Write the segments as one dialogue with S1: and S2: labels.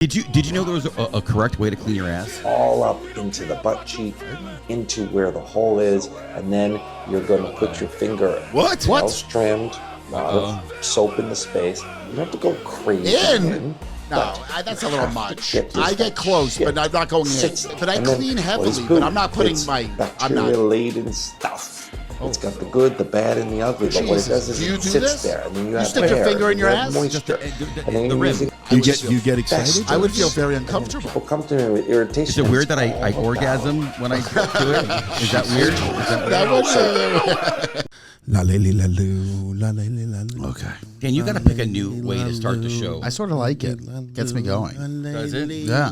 S1: Did you know there was a correct way to clean your ass?
S2: All up into the butt cheek, into where the hole is, and then you're going to put your finger well trimmed, a lot of soap in the space. You don't have to go crazy.
S3: No, that's a little much. I get close, but I'm not going in. But I clean heavily, but I'm not putting my...
S2: bacteria-laden stuff. It's got the good, the bad, and the ugly. But what it does is it sits there, and then you have
S3: stick your finger in your ass?
S2: Moisture. And then
S4: you get excited?
S3: I would feel very uncomfortable.
S2: People come to me with irritation.
S1: Is it weird that I orgasm when I do it? Is that weird? Okay. Dan, you got to pick a new way to start the show.
S3: I sort of like it. Gets me going.
S1: Does it?
S3: Yeah.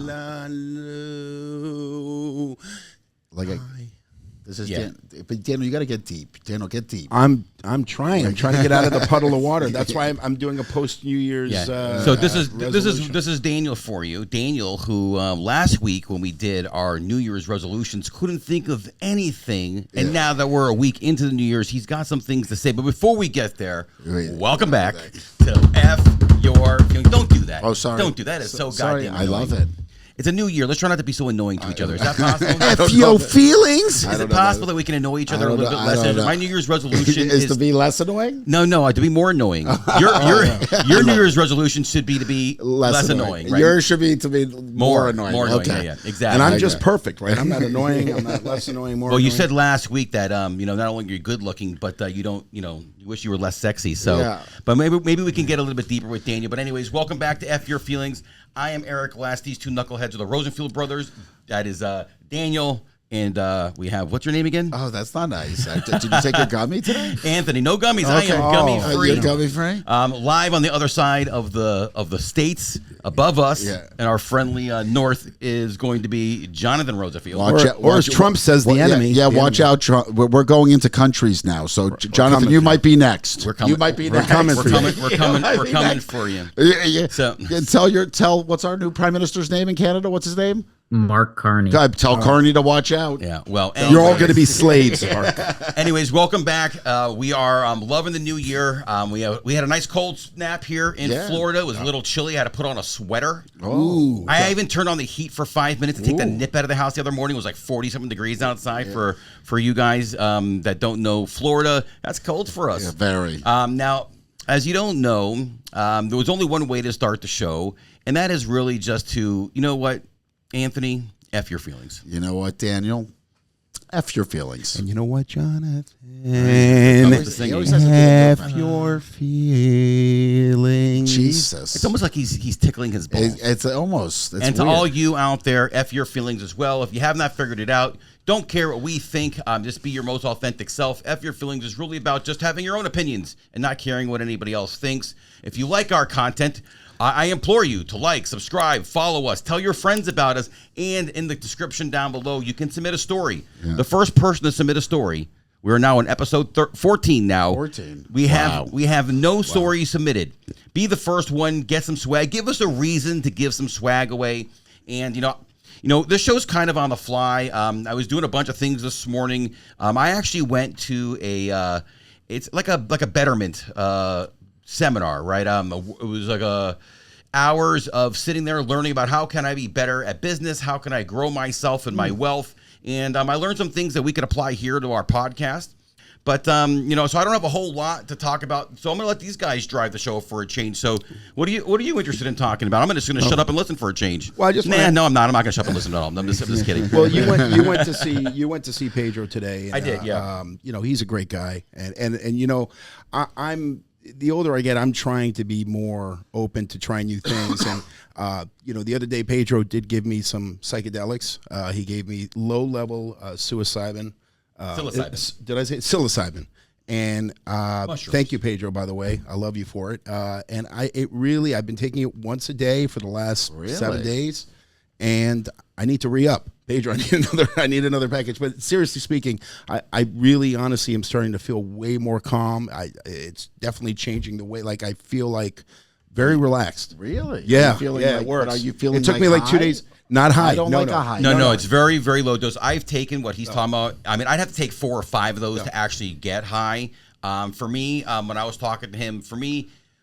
S3: This is Dan. But Daniel, you got to get deep. Daniel, get deep.
S4: I'm trying. I'm trying to get out of the puddle of water. That's why I'm doing a post New Year's.
S1: Yeah. So this is Daniel for you. Daniel, who last week when we did our New Year's resolutions couldn't think of anything, and now that we're a week into the New Year's, he's got some things to say. But before we get there, welcome back to F Your Feelings. Don't do that.
S3: Oh, sorry.
S1: Don't do that. It's so goddamn annoying.
S3: I love it.
S1: It's a new year. Let's try not to be so annoying to each other. Is that possible?
S3: F your feelings?
S1: Is it possible that we can annoy each other a little bit less? My New Year's resolution
S3: is to be less annoying?
S1: No, to be more annoying. Your New Year's resolution should be to be less annoying. Right?
S3: Yours should be to be more annoying.
S1: More annoying. Yeah, exactly.
S4: And I'm just perfect, right? I'm not annoying. I'm not less annoying. More.
S1: Well, you
S4: annoying.
S1: said last week that not only are you good looking, but you don't, you wish you were less sexy. So, but maybe we can get a little bit deeper with Daniel. But anyways, welcome back to F Your Feelings. I am Eric Last. These two knuckleheads are the Rosenfield brothers. That is Daniel, and we have, what's your name again?
S3: Oh, that's not nice. Did you take your gummy today?
S1: Anthony. No gummies. Okay. I am gummy free.
S3: You're gummy free?
S1: Live on the other side of the states above us, and our friendly north is going to be Jonathan Rosenfield.
S4: Or as Trump says, the enemy.
S3: Yeah, watch out. Trump. We're going into countries now. So, Jonathan, you might be next.
S1: We're coming.
S3: You might be next.
S1: We're coming for you.
S3: So, tell what's our new prime minister's name in Canada? What's his name?
S5: Mark Carney.
S3: Tell Carney to watch out.
S1: Yeah, well,
S4: you're all going to be slaves.
S1: Anyways, welcome back. We are loving the new year. We had a nice cold snap here in Florida. It was a little chilly. I had to put on a sweater.
S3: Oh,
S1: I even turned on the heat for 5 minutes to take the nip out of the house the other morning. It was like 40-something degrees outside for you guys that don't know Florida. That's cold for us.
S3: Yeah, very.
S1: Now, as you don't know, there was only one way to start the show, and that is really just to, you know what, Anthony, F your feelings.
S3: You know what, Daniel? F your feelings.
S4: And you know what, Jonathan?
S3: F
S4: your feelings.
S3: Jesus.
S1: It's almost like he's tickling his balls.
S3: It's almost. It's
S1: and to
S3: weird.
S1: all you out there, F your feelings as well. If you have not figured it out, don't care what we think. Just be your most authentic self. F your feelings is really about just having your own opinions and not caring what anybody else thinks. If you like our content, I implore you to like, subscribe, follow us, tell your friends about us, and in the description down below, you can submit a story. Yeah. The first person to submit a story, we're now on episode 14 now.
S3: 14.
S1: We have no story submitted. Be the first one, get some swag. Give us a reason to give some swag away. And, this show's kind of on the fly. I was doing a bunch of things this morning. I actually went to it's like a Betterment seminar, right? It was like hours of sitting there learning about how can I be better at business, how can I grow myself and my wealth, and I learned some things that we could apply here to our podcast. But so I don't have a whole lot to talk about, so I'm going to let these guys drive the show for a change. So what are you interested in talking about? I'm just going to shut up and listen for a change.
S4: Well,
S1: no, I'm not. I'm not going to shut up and listen at all. I'm just kidding.
S4: Well, you went to see Pedro today. And,
S1: I did, yeah.
S4: He's a great guy, and I'm. The older I get, I'm trying to be more open to trying new things. And, the other day, Pedro did give me some psychedelics. He gave me low-level psilocybin. Did I say psilocybin? And thank you, Pedro, by the way. I love you for it. And I've been taking it once a day for the last 7 days. And I need to re-up. Pedro, I need another package. But seriously speaking, I really honestly am starting to feel way more calm. It's definitely changing the way, I feel like very relaxed.
S3: Really?
S4: Yeah.
S3: It works.
S4: Are you feeling? It took me 2 days. Not high.
S3: I don't like a high.
S1: No, it's very, very low dose. I've taken what he's talking about. I mean, I'd have to take 4 or 5 of those to actually get high. For me, when I was talking to him,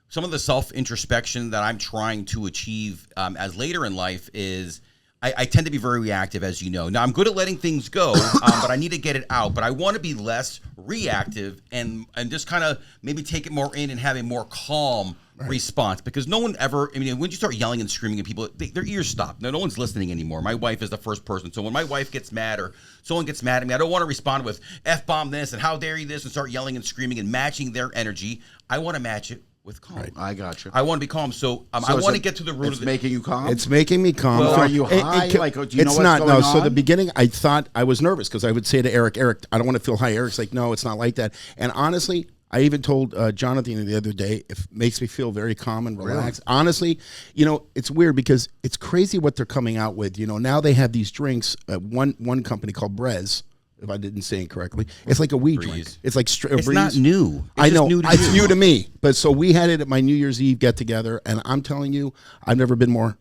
S1: some of the self-introspection that I'm trying to achieve as later in life is I tend to be very reactive, as you know. Now, I'm good at letting things go, but I need to get it out. But I want to be less reactive and just kind of maybe take it more in and have a more calm response. Because no one ever, I mean, when you start yelling and screaming at people, their ears stop. No one's listening anymore. My wife is the first person. So when my wife gets mad or someone gets mad at me, I don't want to respond with F-bomb this and how dare you this and start yelling and screaming and matching their energy. I want to match it with calm.
S3: Right. I got you.
S1: I want to be calm. So I want to get to the root of it.
S3: It's making you calm?
S4: It's making me calm.
S3: Well, are you high? Do you know what's going on?
S4: So the beginning, I thought I was nervous because I would say to Eric, I don't want to feel high. Eric's like, no, it's not like that. And honestly, I even told Jonathan the other day, it makes me feel very calm and relaxed. Really? Honestly, it's weird because it's crazy what they're coming out with. Now they have these drinks, one company called Brez. If I didn't say it correctly, it's like a weed drink. It's like
S1: it's not new.
S4: I know it's new to me, but so we had it at my New Year's Eve get together, and I'm telling you, I've never been more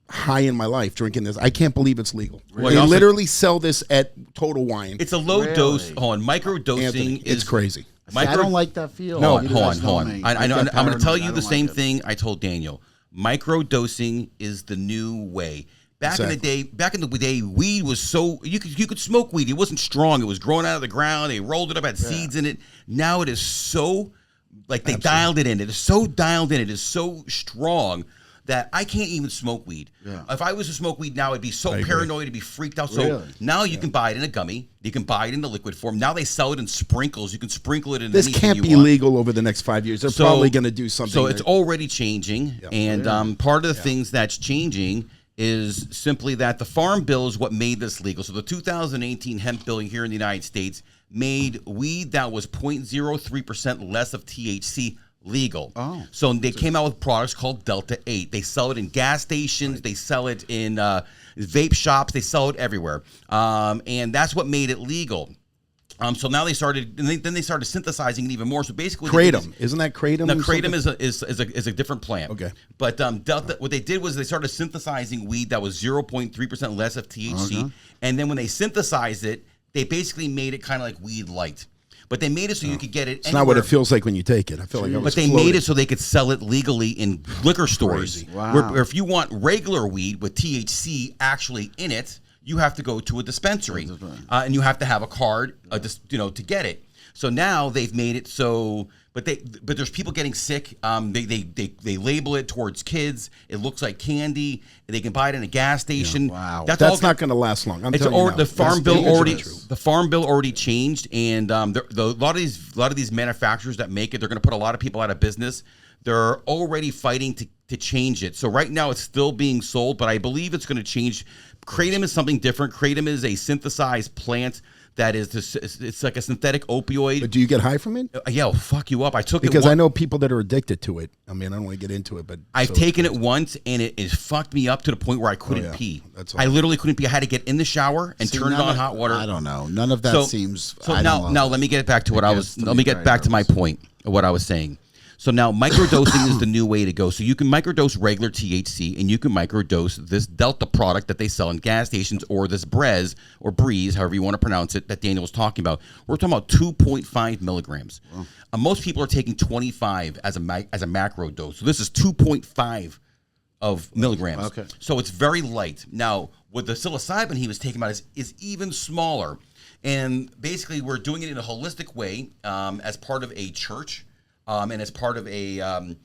S4: high in my life drinking this. I can't believe it's legal. Really? They literally sell this at Total Wine.
S1: It's a low dose. Hold on, microdosing
S4: Anthony, it's crazy.
S3: I don't like that feel.
S1: No, hold on. I know. I'm going to tell you the same thing I told Daniel. Microdosing is the new way. Back in the day, weed was so you could smoke weed. It wasn't strong. It was growing out of the ground. They rolled it up, had seeds in it. Now it is so they dialed it in. It is so dialed in. It is so strong that I can't even smoke weed. Yeah. If I was to smoke weed now, I'd be so paranoid, I'd be freaked out. So now you can buy it in a gummy. You can buy it in the liquid form. Now they sell it in sprinkles. You can sprinkle it in anything you want.
S4: This can't be legal over the next 5 years. They're probably going to do something.
S1: So it's already changing. Yeah. And part of the things that's changing is simply that the Farm Bill is what made this legal. So the 2018 hemp bill here in the United States made weed that was 0.03% less of THC legal. Oh. So they came out with products called Delta 8. They sell it in gas stations. Right. They sell it in vape shops. They sell it everywhere. And that's what made it legal. So now they started, and then they started synthesizing it even more. So basically,
S4: kratom, isn't that kratom?
S1: No, kratom is a different plant.
S4: Okay,
S1: but Delta, what they did was they started synthesizing weed that was 0.3% less of THC, and then when they synthesized it, they basically made it kind of like weed light. But they made it so you could get it.
S4: It's not what it feels like when you take it. I feel like
S1: but they made it so they could sell it legally in liquor stores.
S3: Wow.
S1: Where if you want regular weed with THC actually in it, you have to go to a dispensary, and you have to have a card, to get it. So now they've made it so, but there's people getting sick. They label it towards kids. It looks like candy. They can buy it in a gas station.
S3: Yeah, wow,
S4: that's not going to last long.
S1: The Farm Bill already changed, and a lot of these manufacturers that make it, they're going to put a lot of people out of business. They're already fighting to change it. So right now it's still being sold, but I believe it's going to change. Kratom is something different. Kratom is a synthesized plant that is it's like a synthetic opioid.
S4: But do you get high from it?
S1: Yeah, it'll fuck you up. I took
S4: because
S1: it
S4: I know people that are addicted to it. I mean, I don't want to get into it, but
S1: I've taken it once and it fucked me up to the point where I couldn't pee. I literally couldn't pee. I had to get in the shower and turn it on hot water.
S3: I don't know. None of that seems.
S1: So now let me get back to what I was. Let me get back to my point of what I was saying. So now microdosing is the new way to go. So you can microdose regular THC and you can microdose this Delta product that they sell in gas stations or this Brez or Breeze, however you want to pronounce it, that Daniel was talking about. We're talking about 2.5 milligrams. Wow. Most people are taking 25 as a macro dose. So this is 2.5 of milligrams.
S3: Okay.
S1: So it's very light. Now, with the psilocybin he was taking about is even smaller. And basically we're doing it in a holistic way as part of a church. And it's part of a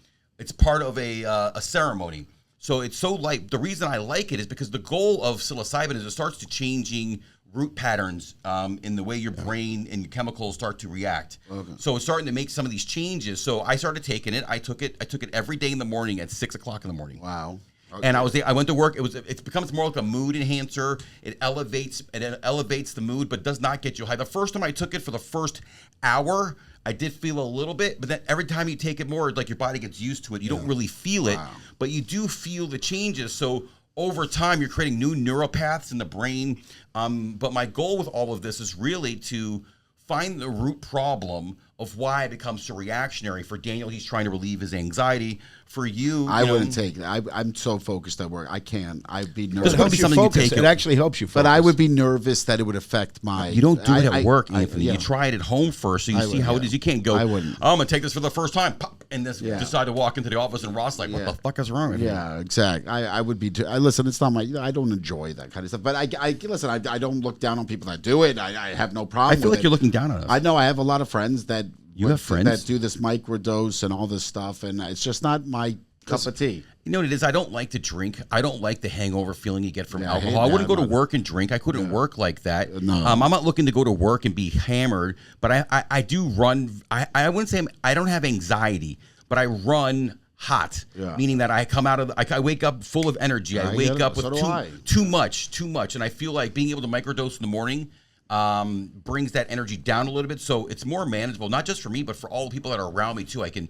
S1: ceremony. So it's so light. The reason I like it is because the goal of psilocybin is it starts to changing root patterns in the way your brain and your chemicals start to react. Okay. So it's starting to make some of these changes. So I started taking it. I took it every day in the morning at 6 o'clock in the morning.
S3: Wow.
S1: Okay. And I went to work. It becomes more like a mood enhancer. It elevates the mood, but does not get you high. The first time I took it for the first hour, I did feel a little bit, but then every time you take it more, like your body gets used to it. You don't really feel it, but you do feel the changes. So over time, you're creating new neural paths in the brain. But my goal with all of this is really to find the root problem of why it becomes so reactionary. For Daniel, he's trying to relieve his anxiety. For you,
S3: I wouldn't take it. I'm so focused at work. I can't. I'd be nervous.
S4: It helps you focus. It actually helps you focus.
S3: But I would be nervous that it would affect my...
S1: You don't do it at work, Anthony. You try it at home first so you see how it is. You can't go, I'm going to take this for the first time. Pop. and decide to walk into the office, and Ross like, what the fuck is wrong with you?
S3: Yeah, exactly. I would be too. Listen, it's not my. I don't enjoy that kind of stuff. But I listen. I don't look down on people that do it. I have no problem.
S1: I feel like you're looking down on us.
S3: I know. I have a lot of friends that
S1: have friends
S3: that do this microdose and all this stuff, and it's just not my cup of tea.
S1: You know what it is? I don't like to drink. I don't like the hangover feeling you get from alcohol. I wouldn't go to work and drink. I couldn't work like that.
S3: No.
S1: I'm not looking to go to work and be hammered, but I do run. I wouldn't say I don't have anxiety, but I run hot, meaning that I come out of I wake up full of energy. I wake up with too much, and I feel like being able to microdose in the morning brings that energy down a little bit, so it's more manageable, not just for me, but for all the people that are around me too. I can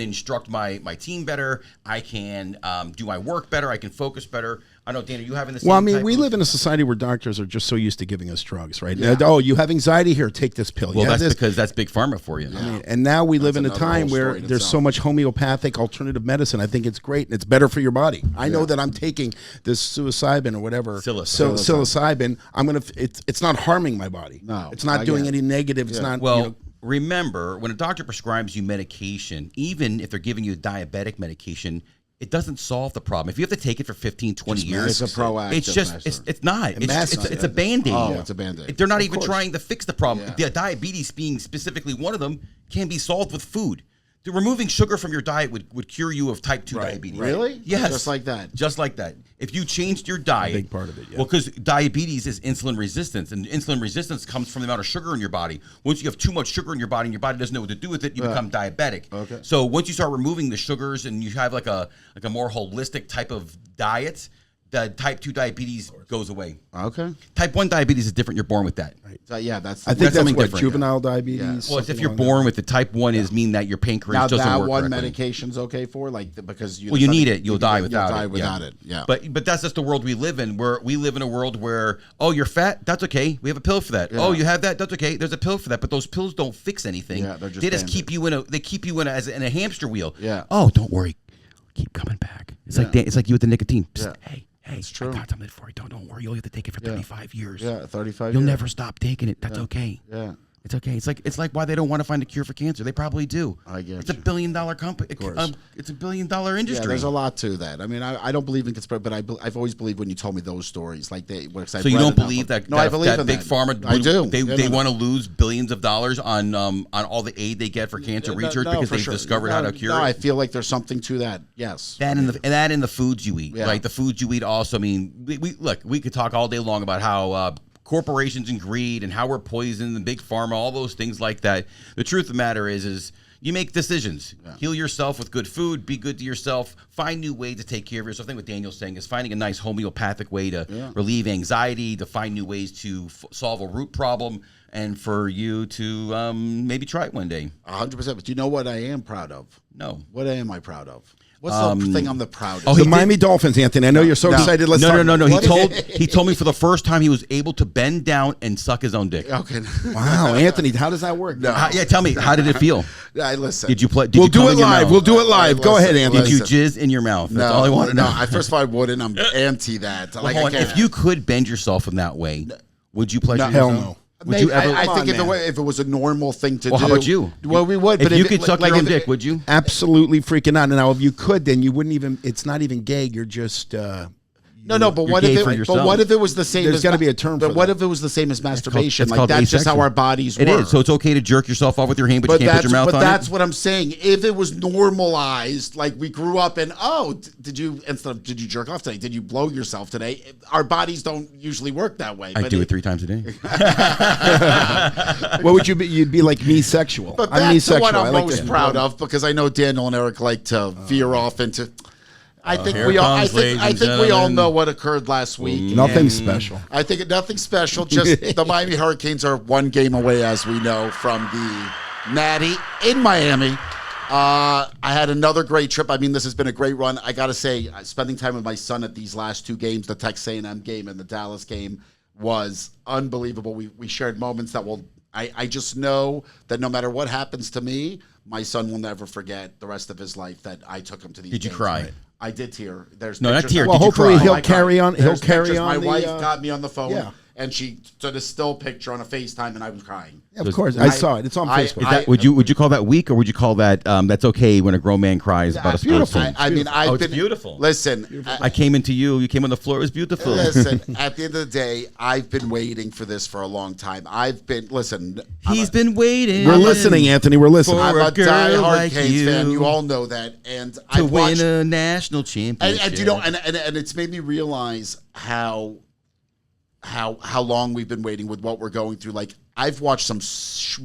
S1: instruct my team better. I can do my work better. I can focus better. I know, Dan, are you having the same?
S4: Well, I mean, we live in a society where doctors are just so used to giving us drugs, right? Yeah. Oh, you have anxiety? Here, take this pill.
S1: Well, that's because that's big pharma for you.
S4: I mean, and now we live in a time where there's so much homeopathic alternative medicine. I think it's great, and it's better for your body. I know that I'm taking this psilocybin or whatever, psilocybin. It's not harming my body.
S3: No,
S4: it's not doing any negative. It's not.
S1: Well, remember, when a doctor prescribes you medication, even if they're giving you diabetic medication, it doesn't solve the problem. If you have to take it for 15, 20 years,
S3: it's a proactive.
S1: It's just it's not. It's a Band-Aid.
S3: Oh, it's a Band-Aid.
S1: They're not even trying to fix the problem. The diabetes being specifically one of them can be solved with food. Removing sugar from your diet would cure you of type 2 diabetes.
S3: Really?
S1: Yes.
S3: Just like that?
S1: Just like that. If you changed your diet.
S4: A big part of it,
S1: Well, because diabetes is insulin resistance, and insulin resistance comes from the amount of sugar in your body. Once you have too much sugar in your body and your body doesn't know what to do with it, you become diabetic.
S3: Okay.
S1: So once you start removing the sugars and you have like a more holistic type of diet, the type 2 diabetes goes away.
S3: Okay.
S1: Type 1 diabetes is different. You're born with that.
S3: Right. So, yeah, that's.
S4: I think that's what
S1: different.
S4: Juvenile diabetes.
S1: Well, if you're born with the type 1 is mean that your pancreas doesn't work
S3: one
S1: correctly.
S3: medication's okay for because you.
S1: Well, you need it. You'll die without it.
S3: You'll die without it. Yeah.
S1: But that's just the world we live in. Where we live in a world where you're fat. That's okay. We have a pill for that. Oh, you have that. That's okay. There's a pill for that. But those pills don't fix anything.
S3: Yeah, they're just
S1: they just keep you in a hamster wheel.
S3: Yeah.
S1: Oh, don't worry. Keep coming back. It's like you with the nicotine. Psst, hey,
S3: it's true.
S1: I got something for you. Don't worry. You'll have to take it for 35 years.
S3: Yeah, 35
S1: You'll
S3: years.
S1: never stop taking it. That's okay.
S3: Yeah.
S1: It's okay. It's like why they don't want to find a cure for cancer. They probably do.
S3: I get
S1: It's a $1 billion company. It's a $1 billion industry.
S3: Yeah, there's a lot to that. I mean, I don't believe in conspiracy, but I've always believed when you told me those stories, like
S1: So you don't believe that?
S3: No, I believe in
S1: big
S3: that.
S1: pharma.
S3: I do.
S1: They want to lose billions of dollars on all the aid they get for cancer research because they've discovered how to cure it.
S3: No, I feel like there's something to that. Yes.
S1: That in the foods you eat, right? The foods you eat also. I mean, we could talk all day long about how. Corporations and greed and how we're poisoned and big pharma, all those things like that. The truth of the matter is you make decisions. Heal yourself with good food, be good to yourself, find new ways to take care of yourself. I think what Daniel's saying is finding a nice homeopathic way to relieve anxiety, to find new ways to solve a root problem, and for you to maybe try it one day.
S3: 100%. But do you know what I am proud of?
S1: No.
S3: What am I proud of? What's the thing I'm the proudest?
S4: Oh, the Miami Dolphins, Anthony. I know you're so excited. Let's talk.
S1: No. He told me for the first time he was able to bend down and suck his own dick.
S3: Okay.
S4: Wow, Anthony, how does that work?
S1: Tell me, how did it feel?
S3: Listen.
S1: Did you play?
S4: We'll do it live. We'll do it live. Go ahead, Anthony.
S1: Did you jizz in your mouth? That's all I want to know.
S3: First of all, I wouldn't. I'm anti that.
S1: If you could bend yourself in that way, would you pleasure
S4: Hell
S1: yourself?
S4: no.
S1: Would you ever?
S3: I think if it was a normal thing to do.
S1: How about you?
S3: Well, we would.
S1: If
S3: but
S1: you could suck your own dick, would you?
S4: Absolutely freaking out. Now, if you could, then you wouldn't even. It's not even gay. You're just.
S3: No. But what if it? But what if it was the same?
S4: There's got to be a term.
S3: But
S4: for
S3: what
S4: that.
S3: if it was the same as masturbation?
S1: It's
S3: Like
S1: called
S3: that's just how
S1: asexual.
S3: our bodies work.
S1: It is. So it's okay to jerk yourself off with your hand, but you can't put your mouth on it.
S3: But that's what I'm saying. If it was normalized, like we grew up and did you jerk off today? Did you blow yourself today? Our bodies don't usually work that way.
S1: I do it 3 times a day.
S4: What would you be? You'd be like me sexual.
S3: But
S4: I'm
S3: that's
S4: me-sexual.
S3: what I'm
S4: I like
S3: most
S4: that.
S3: proud of because I know Daniel and Eric like to veer off into. I think
S1: Here
S3: we all.
S1: comes,
S3: I think we all know what occurred last week.
S4: Nothing special.
S3: I think nothing special. Just the Miami Hurricanes are 1 game away, as we know, from the Natty in Miami. I had another great trip. I mean, this has been a great run. I got to say, spending time with my son at these last 2 games, the Texas A&M game and the Dallas game, was unbelievable. We shared moments that will. I just know that no matter what happens to me, my son will never forget the rest of his life that I took him to these games.
S1: Did you cry?
S3: I did tear. There's
S1: no, not
S3: pictures.
S1: tear.
S4: Well,
S1: Did you
S4: hopefully
S1: cry?
S4: he'll carry on. He'll
S3: There's
S4: carry
S3: pictures.
S4: on.
S3: My wife got me on the phone, and she took a still picture on a FaceTime, and I was crying.
S4: Yeah, of course, I saw it. It's on Facebook.
S1: Would you call that weak, or would you call that that's okay when a grown man cries about a sports team?
S3: I mean,
S1: it's beautiful.
S3: Listen,
S1: I came into you came on the floor. It was beautiful.
S3: Listen, at the end of the day, I've been waiting for this for a long time.
S1: He's been waiting.
S4: We're listening, Anthony. We're listening.
S3: I'm a diehard
S1: like
S3: Canes fan. You all know that, and I
S1: win a national championship.
S3: And you know, and it's made me realize how long we've been waiting with what we're going through. Like, I've watched some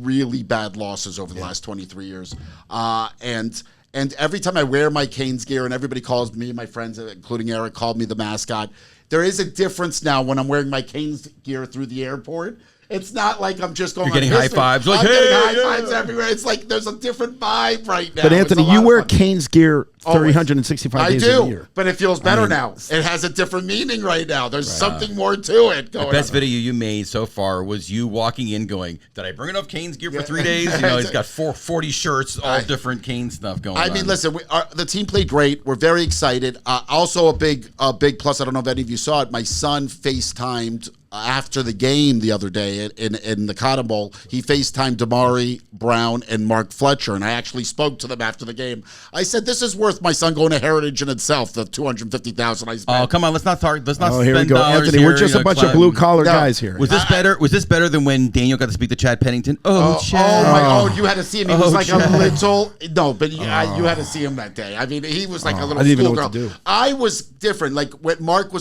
S3: really bad losses over the last 23 years, and every time I wear my Canes gear, and everybody calls me and my friends, including Eric, called me the mascot. There is a difference now when I'm wearing my Canes gear through the airport. It's not like I'm just going.
S1: You're getting high fives. Like,
S3: I'm getting high fives everywhere. It's like there's a different vibe right now.
S4: But Anthony, you wear Canes gear 365 days a year.
S3: But it feels better now. It has a different meaning right now. There's something more to it going on.
S1: The best video you made so far was you walking in going, did I bring enough Canes gear for 3 days? You know, he's got 40 shirts, all different Canes stuff going on.
S3: I mean, listen, the team played great. We're very excited. Also, a big plus, I don't know if any of you saw it, my son FaceTimed after the game the other day in the Cotton Bowl. He FaceTimed Damari Brown and Mark Fletcher, and I actually spoke to them after the game. I said, this is worth my son going to Heritage in itself, the $250,000 I spent.
S1: Oh, come on, let's not spend
S4: here we go. Anthony, we're just a bunch of blue-collar guys here.
S1: Was this better than when Daniel got to speak to Chad Pennington?
S3: Oh, you had to see him. He was like Chad. A little... No, but you had to see him that day. I mean, he was like a little schoolgirl. I was different. Like, when Mark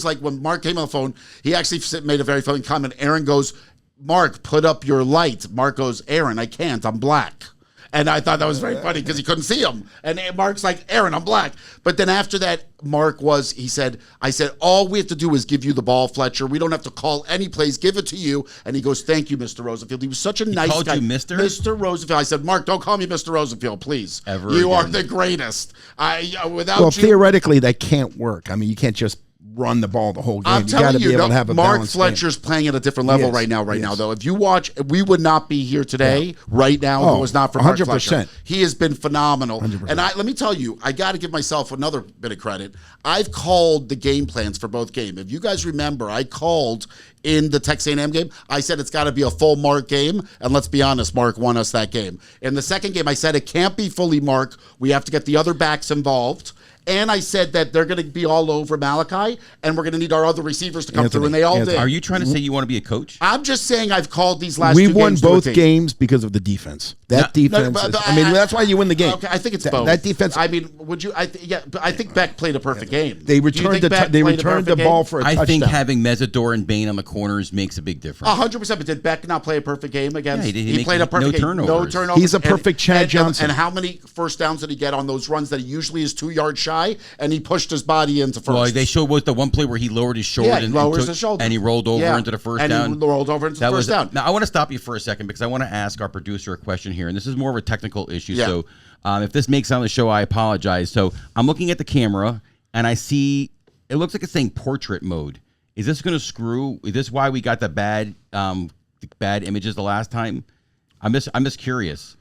S3: came on the phone, he actually made a very funny comment. Aaron goes, Mark, put up your light. Mark goes, Aaron, I can't. I'm black. And I thought that was very funny because he couldn't see him. And Mark's like, Aaron, I'm black. But then after that, I said, all we have to do is give you the ball, Fletcher. We don't have to call any plays. Give it to you. And he goes, thank you, Mr. Rosenfield. He was such a nice guy.
S1: He called you Mr.?
S3: Mr. Rosenfield. I said, Mark, don't call me Mr. Rosenfield, please. You are the greatest.
S4: Theoretically, that can't work. I mean, you can't just run the ball the whole game.
S3: I'm telling you, Mark Fletcher's
S4: game.
S3: Playing at a different level right now, though. If you watch, we would not be here today right now if it was not for Mark 100%. Fletcher. He has been phenomenal. 100%. And let me tell you, I got to give myself another bit of credit. I've called the game plans for both games. If you guys remember, I called in the Texas A&M game. I said it's got to be a full Mark game, and let's be honest, Mark won us that game. In the second game, I said it can't be fully Mark. We have to get the other backs involved. And I said that they're going to be all over Malachi, and we're going to need our other receivers to come through, and they all did.
S1: Are you trying to say you want to be a coach?
S3: I'm just saying I've called these last
S4: two
S3: games.
S4: We won both games because of the defense. That defense. That's why you win the game.
S3: Okay, I think it's both.
S4: That defense.
S3: I mean, would you? But I think Beck played a perfect game.
S4: They returned the ball for a touchdown.
S1: I think having Mesidor and Bain on the corners makes a big difference.
S3: 100%. But did Beck not play a perfect game against?
S1: Yeah,
S3: he played a perfect game. No turnovers.
S4: He's a perfect Chad Johnson.
S3: And how many first downs did he get on those runs that he usually is 2 yards shy, and he pushed his body into first?
S1: Well, they showed the one play where he lowered his shoulder and he rolled over into the first down.
S3: And he rolled over into the first down.
S1: Now, I want to stop you for a second because I want to ask our producer a question here, and this is more of a technical issue. Yeah. So if this makes sound on the show, I apologize. So I'm looking at the camera, and I see it looks like it's saying portrait mode. Is this going to screw? Is this why we got the bad images the last time? I'm just curious.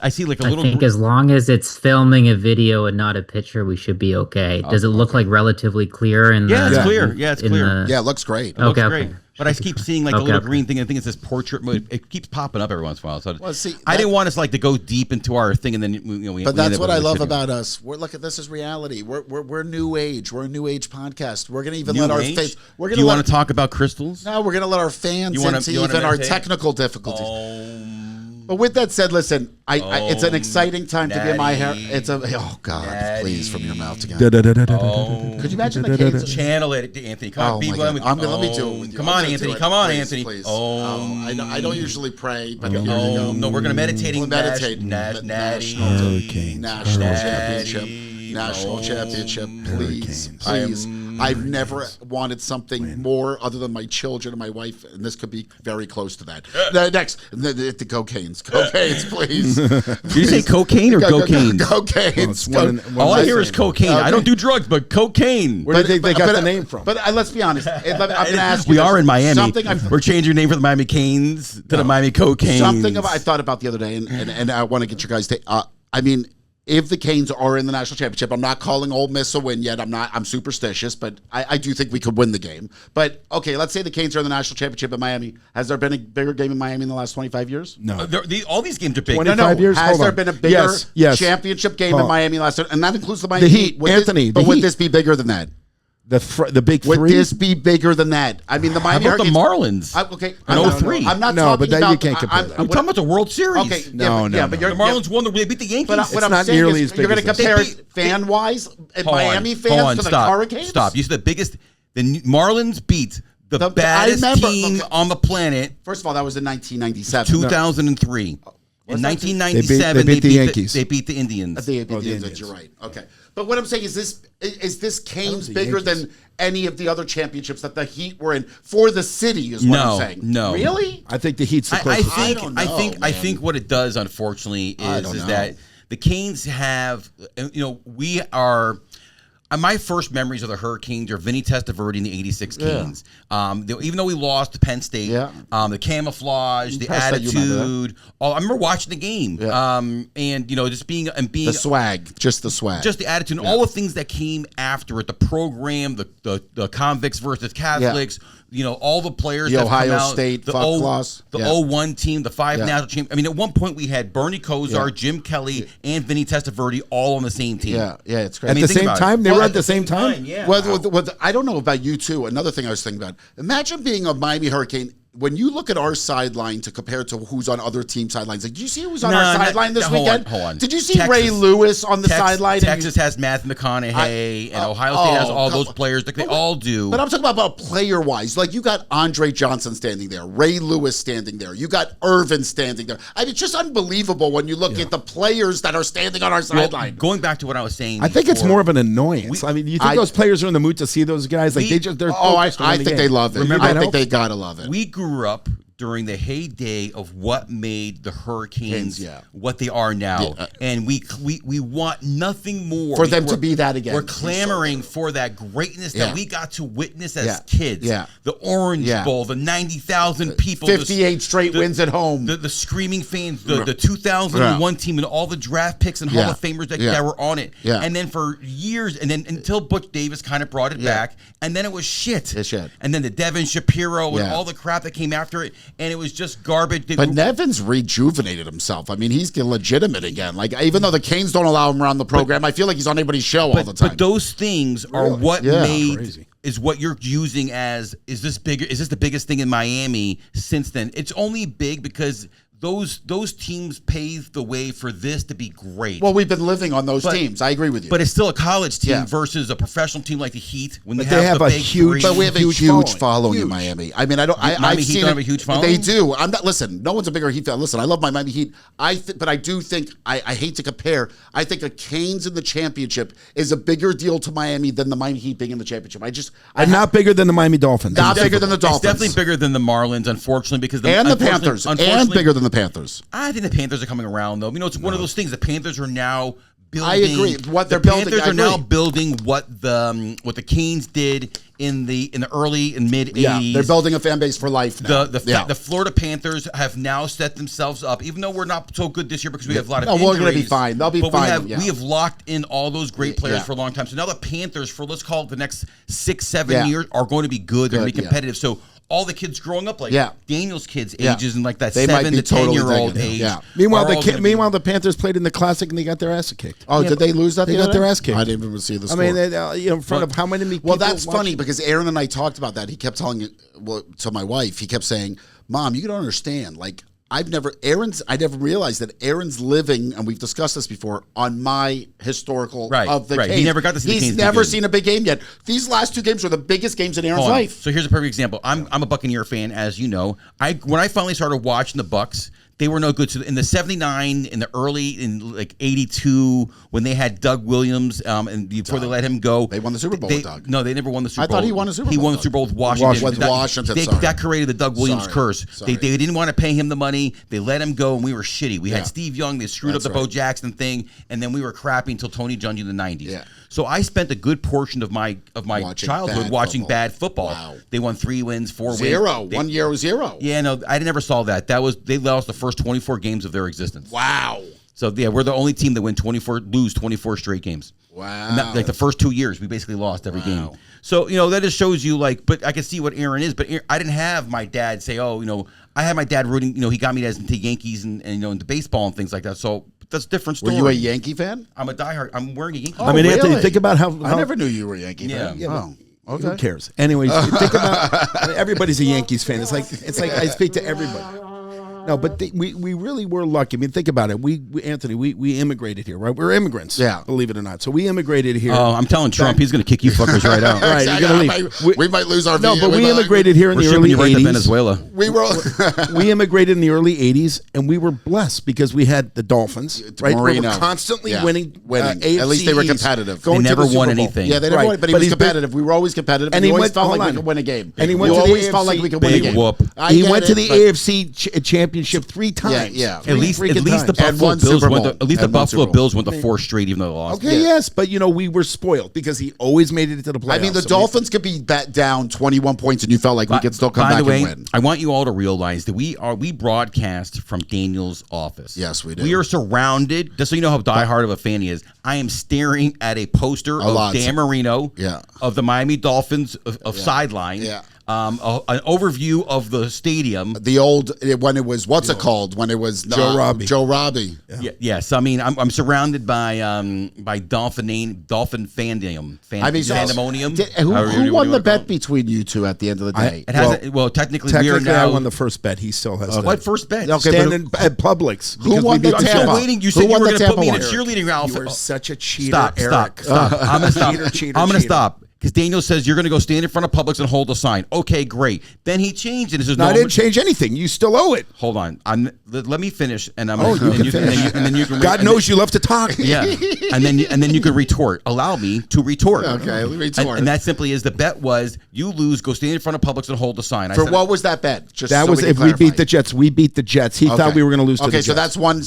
S1: I see like a little.
S5: I think as long as it's filming a video and not a picture, we should be okay. Does it look like relatively clear?
S1: It's clear. Yeah, it's clear.
S3: Yeah, it looks great.
S1: It looks great. But I keep seeing like a little green thing. I think it says portrait mode. It keeps popping up every once in a while. So I didn't want us to go deep into our thing and then
S3: But that's what I love about us. Look at this is reality. We're new age. We're a new age podcast. We're gonna even let our face.
S1: Do you want to talk about crystals?
S3: No, we're gonna let our fans into even our technical difficulties. But with that said, listen, it's an exciting time to get my hair. Please, from your mouth again. Could you imagine the kids?
S1: Channel it, Anthony. Come on,
S3: let me do it with you.
S1: Come on, Anthony. Come on, Anthony.
S3: Please. I don't usually pray, but
S1: no, we're gonna meditate.
S3: National championship, please. I've never wanted something more other than my children and my wife, and this could be very close to that. Next, the cocaines, please.
S1: Did you say cocaine or cocaine?
S3: Cocaines.
S1: All I hear is cocaine. I don't do drugs, but cocaine.
S4: Where do you think they got the name from?
S3: But let's be honest. I'm going to ask you.
S1: We are in Miami. We're changing your name from the Miami Canes to the Miami Cocaine.
S3: Something I thought about the other day, and I want to get your guys' take. I mean, if the Canes are in the national championship, I'm not calling Ole Miss a win yet. I'm superstitious, but I do think we could win the game. But okay, let's say the Canes are in the national championship in Miami. Has there been a bigger game in Miami in the last 25 years?
S4: No.
S1: All these games are big.
S4: 25 years?
S3: Has
S4: Hold
S3: there
S4: on.
S3: been a bigger
S4: Yes.
S3: championship game in Miami last year? And that includes the Miami
S4: The Heat, Anthony,
S3: But
S4: the
S3: would
S4: Heat.
S3: this be bigger than that?
S4: The big
S3: Would
S4: three?
S3: this be bigger than that? I mean, the Miami
S1: How about the
S3: Hurricanes.
S1: Marlins?
S3: Okay,
S1: in 03?
S3: I'm not
S4: No,
S3: talking
S4: but then
S3: about.
S4: you can't compare that.
S1: We're talking about the World Series.
S3: Okay,
S4: No,
S3: yeah, but
S1: The Marlins won. They beat the Yankees.
S3: But what I'm
S4: not
S3: saying
S4: nearly
S3: is,
S4: as big
S3: you're going to
S4: as this.
S3: compare
S1: They beat-
S3: it fan-wise,
S1: Hold
S3: Miami
S1: on,
S3: fans
S1: hold on,
S3: to the
S1: stop,
S3: Hurricanes.
S1: Stop. You said the biggest. The Marlins beat the
S3: I
S1: baddest
S3: remember-
S1: team
S3: look,
S1: on the planet.
S3: First of all, that was in 1997.
S1: 2003. In
S3: that
S1: 1997,
S4: They beat the Yankees.
S1: They beat the Indians.
S3: The
S4: the
S3: Indians,
S4: Indians.
S3: you're right. Okay, but what I'm saying is this Canes
S4: the
S3: bigger
S4: Yankees.
S3: than any of the other championships that the Heat were in for the city? Is what I'm saying.
S1: No.
S3: Really?
S4: I think the Heat's the
S1: I
S4: closest.
S3: don't know,
S1: I
S3: man.
S1: think what it does, unfortunately,
S3: I don't
S1: is
S3: know.
S1: that the Canes have, we are. My first memories of the Hurricanes are Vinny Testaverde and the '86 Canes. Even though we lost to Penn State, the camouflage, the
S3: Impressed that you remember
S1: attitude. I remember watching the game, and just being
S3: The swag, just the swag.
S1: just the attitude, and all the things that came after it, the program, the convicts versus Catholics, all the players
S3: The
S1: that
S3: Ohio
S1: come out,
S3: State
S1: the
S3: fuck clause.
S1: the
S3: Yeah.
S1: 01 team, the 5 national champ. I mean, at one point we had Bernie Kosar, Jim Kelly, and Vinny Testaverde all on the same team.
S3: yeah, it's crazy.
S4: At the
S1: think
S4: same
S1: about it.
S4: time? They
S1: Well,
S4: were at the same time?
S1: Yeah.
S3: Well, I don't know about you too. Another thing I was thinking about: imagine being a Miami Hurricane. When you look at our sideline to compare to who's on other team sidelines, like, did you see who was on our sideline this weekend?
S1: Hold on.
S3: Did you see
S1: Texas-
S3: Ray Lewis on the sideline?
S1: Texas has Matthew McConaughey, and Ohio State has all those players. They all do.
S3: But I'm talking about player-wise. Like, you got Andre Johnson standing there, Ray Lewis standing there, you got Irvin standing there. I mean, it's just unbelievable when you look at the players that are standing on our sideline.
S1: Going back to what I was saying,
S4: I think it's
S1: before,
S4: more of an annoyance. I mean, you think those players are in the mood to see those guys? Like they're
S3: I
S4: focused on the
S3: think
S4: game.
S3: they love it.
S1: Remember,
S3: I think they gotta love it.
S1: We grew up during the heyday of what made the Hurricanes what they are now, and we want nothing more
S3: For them to be that again.
S1: We're clamoring for that greatness that we got to witness as kids.
S3: Yeah.
S1: The Orange Bowl, the 90,000 people,
S3: 58 straight wins at home.
S1: the screaming fans, the 2001 team, and all the draft picks and Hall of Famers that were on it.
S3: Yeah.
S1: And then for years, and then until Butch Davis kind of brought it back, and then it was shit.
S3: It's shit.
S1: And then the Devin Shapiro and all the crap that came after it, and it was just garbage.
S3: But Nevin's rejuvenated himself. I mean, he's legitimate again. Like, even though the Canes don't allow him around the program, I feel like he's on anybody's show all the time.
S1: But those things are what made
S4: Crazy.
S1: is what you're using as is this the biggest thing in Miami since then? It's only big because those teams paved the way for this to be great.
S3: Well, we've been living on those teams. I agree with you.
S1: But it's still a college team
S3: Yeah.
S1: versus a professional team like the Heat. When
S4: But
S1: they have
S4: a
S1: the big
S4: huge-
S1: three.
S3: But we have a
S4: Huge
S3: huge following
S4: following.
S3: in Miami. I mean, I don't.
S1: Miami
S3: I've
S1: Heat
S3: seen
S1: don't
S3: it.
S1: have a huge following?
S3: They do. I'm not. Listen, no one's a bigger Heat fan. Listen, I love my Miami Heat. But I do think I hate to compare. I think a Canes in the championship is a bigger deal to Miami than the Miami Heat being in the championship.
S4: And not bigger than the Miami Dolphins.
S3: Not bigger than the Dolphins.
S1: It's definitely bigger than the Marlins, unfortunately, because
S3: and the Panthers, and
S1: unfortunately-
S3: bigger than the Panthers.
S1: I think the Panthers are coming around, though. It's one of those things. The Panthers are now building.
S3: I agree. What they're
S1: the
S3: building,
S1: Panthers
S3: I
S1: are now
S3: agree.
S1: building what the Canes did in the early and mid '80s.
S3: Yeah, they're building a fan base for life now.
S1: The Florida Panthers have now set themselves up, even though we're not so good this year because we have a lot of
S3: No,
S1: injuries.
S3: we're gonna be fine. They'll be
S1: but
S3: fine,
S1: We have locked in all those great players for a long time. So now the Panthers, for let's call it the next 6-7 years, are going to be good. They're going to be competitive. So all the kids growing up, like Daniel's kids' ages and like that
S3: They might
S1: 7
S3: be
S1: to 10 year
S3: totally
S1: old
S3: digging it.
S1: age.
S3: Yeah.
S4: Meanwhile,
S1: are all gonna be-
S4: the Panthers played in the Classic and they got their ass kicked.
S3: Oh, did they lose that?
S4: They
S3: the
S4: got
S3: other
S4: their
S3: day?
S4: ass kicked.
S3: I didn't even see the
S4: I
S3: score.
S4: mean, in front of how many people?
S3: Well, that's
S4: watching?
S3: funny because Aaron and I talked about that. He kept telling it to my wife. He kept saying, "Mom, you don't understand. Like, I never realized that Aaron's living, and we've discussed this before, on my historical of the
S1: right.
S3: Canes.
S1: He never got to see the
S3: He's
S1: Canes be
S3: never
S1: good.
S3: seen a big game yet. These last two games were the biggest games in Aaron's
S1: Hold on.
S3: life.
S1: So here's a perfect example. I'm a Buccaneer fan, as you know. When I finally started watching the Bucs, they were no good. So in the '79, in the early, in like '82, when they had Doug Williams, and before they let him go,
S3: They won the Super Bowl with Doug.
S1: No, they never won the Super Bowl.
S3: I thought he won the Super Bowl.
S1: He won the
S3: with
S1: Super Bowl with
S3: Doug.
S1: Washington.
S3: With Washington, sorry.
S1: That created the Doug Williams
S3: Sorry.
S1: curse.
S3: Sorry.
S1: They didn't want to pay him the money. They let him go, and we were shitty. We
S3: Yeah.
S1: had Steve Young. They screwed
S3: That's
S1: up the Bo
S3: right.
S1: Jackson thing, and then we were crappy until Tony Dungy in the '90s.
S3: Yeah.
S1: So I spent a good portion of my
S3: Watching
S1: childhood
S3: bad
S1: watching
S3: football.
S1: bad football.
S3: Wow.
S1: They won 3 wins, 4 wins.
S3: Zero.
S1: They-
S3: 1 year was zero.
S1: Yeah, no, I never saw that. They lost the first 24 games of their existence.
S3: Wow.
S1: So yeah, we're the only team that lose 24 straight games.
S3: Wow.
S1: And that, like the first 2 years, we basically lost every game. So, that just shows you, but I can see what Aaron is. But I didn't have my dad say, I had my dad rooting, he got me into Yankees and into baseball and things like that. So that's a different story.
S3: Were you a Yankee fan?
S1: I'm a diehard. I'm wearing a Yankee.
S4: I mean,
S3: really?
S4: Anthony, think about how
S3: I never knew you were a Yankee fan.
S1: Yeah.
S3: Okay.
S4: Who cares? Anyways, think about everybody's a Yankees fan. It's like I speak to everybody. No, but we really were lucky. I mean, think about it. We Anthony, we immigrated here, right? We're immigrants.
S3: Yeah.
S4: Believe it or not. So we immigrated here.
S1: Oh, I'm telling Trump, he's going to kick you fuckers right out.
S4: Right, you're gonna leave.
S3: We might lose our
S4: No,
S3: visa.
S4: but we immigrated here in
S1: We're
S4: the
S1: shipping
S4: early
S1: you right to
S4: 80s.
S1: Venezuela.
S3: We were
S4: We immigrated in the early 80s, and we were blessed because we had the Dolphins, right? We
S3: Marino.
S4: were constantly
S3: Yeah.
S4: winning.
S3: AFC
S4: At
S3: least they were
S4: East,
S3: competitive.
S4: going
S1: They
S4: to
S1: never
S4: the Super
S1: won
S4: Bowl.
S1: anything.
S3: Yeah, they never
S4: Right.
S3: won, but he
S4: But
S3: was
S4: he's been-
S3: competitive. We were always competitive,
S4: And
S3: we
S4: he
S3: always
S4: went-
S3: felt
S4: hold
S3: like we
S4: on.
S3: could win a game.
S4: And he went
S3: we
S4: to the
S3: always felt
S4: AFC.
S3: like we could win a
S1: Big
S3: game.
S1: whoop.
S3: I
S4: He
S3: get
S4: went
S3: it,
S4: to the
S3: but-
S4: AFC championship 3 times.
S3: yeah.
S1: At least the
S4: freaking
S1: Buffalo
S3: And one
S1: Bills
S3: Super
S1: went.
S3: Bowl.
S1: At least the
S3: And one
S1: Buffalo
S3: Super Bowl.
S1: Bills went the 4th straight, even though they lost.
S4: Okay, yes, but we were spoiled because he always made it to the playoffs.
S3: I mean, the
S4: So
S3: Dolphins could be down 21 points, and you felt like we could still come
S1: By
S3: back
S1: the way,
S3: and win.
S1: I want you all to realize that we broadcast from Daniel's office.
S3: Yes, we do.
S1: We are surrounded. Just so you know how diehard of a fan he is, I am staring at a poster of
S3: lot.
S1: Dan Marino,
S3: Yeah.
S1: of the Miami Dolphins of sideline,
S3: Yeah.
S1: an overview of the stadium.
S3: The old when it was what's it called when it was
S4: Joe Robbie.
S3: Joe Robbie.
S1: Yes, I mean I'm surrounded by Dolphin fandom.
S3: I mean,
S1: Fandemonium.
S3: Who
S1: However you
S3: won the
S1: wanna call
S3: bet between you two at the end of the day?
S1: It hasn't. Well, technically, we are
S4: technically,
S1: now.
S4: I won the first bet. He still has
S1: What first bet?
S3: Okay,
S4: standing at Publix.
S3: Who
S4: because
S3: won
S4: we beat
S3: the
S1: I'm
S3: Tampa?
S1: still waiting. You
S3: Who
S1: said you
S3: won
S1: were
S3: the
S1: going to put me in a
S3: Tampa one?
S1: cheerleading outfit.
S4: You are such a cheater,
S1: Stop!
S4: Eric.
S1: I'm gonna stop.
S4: Cheater,
S1: I'm gonna
S4: cheater.
S1: stop because Daniel says you're gonna go stand in front of Publix and hold a sign. Okay, great. Then he changed it. It says,
S4: No, I
S1: I'm
S4: didn't change anything. You still owe it.
S1: Hold on. Let me finish, and I'm.
S4: Oh, you can finish.
S1: And then you can.
S4: God knows you love to talk.
S1: Yeah, and then you can retort. Allow me to retort.
S3: Okay, retort.
S1: And that simply is the bet was you lose, go stand in front of Publix and hold the sign. I
S3: For
S1: said,
S3: what was that bet? Just
S4: That
S3: so
S4: was
S3: we can
S4: if we beat
S3: clarify.
S4: the Jets. We beat the Jets. He thought we were going to lose to the
S3: Okay,
S4: Jets.
S3: so that's one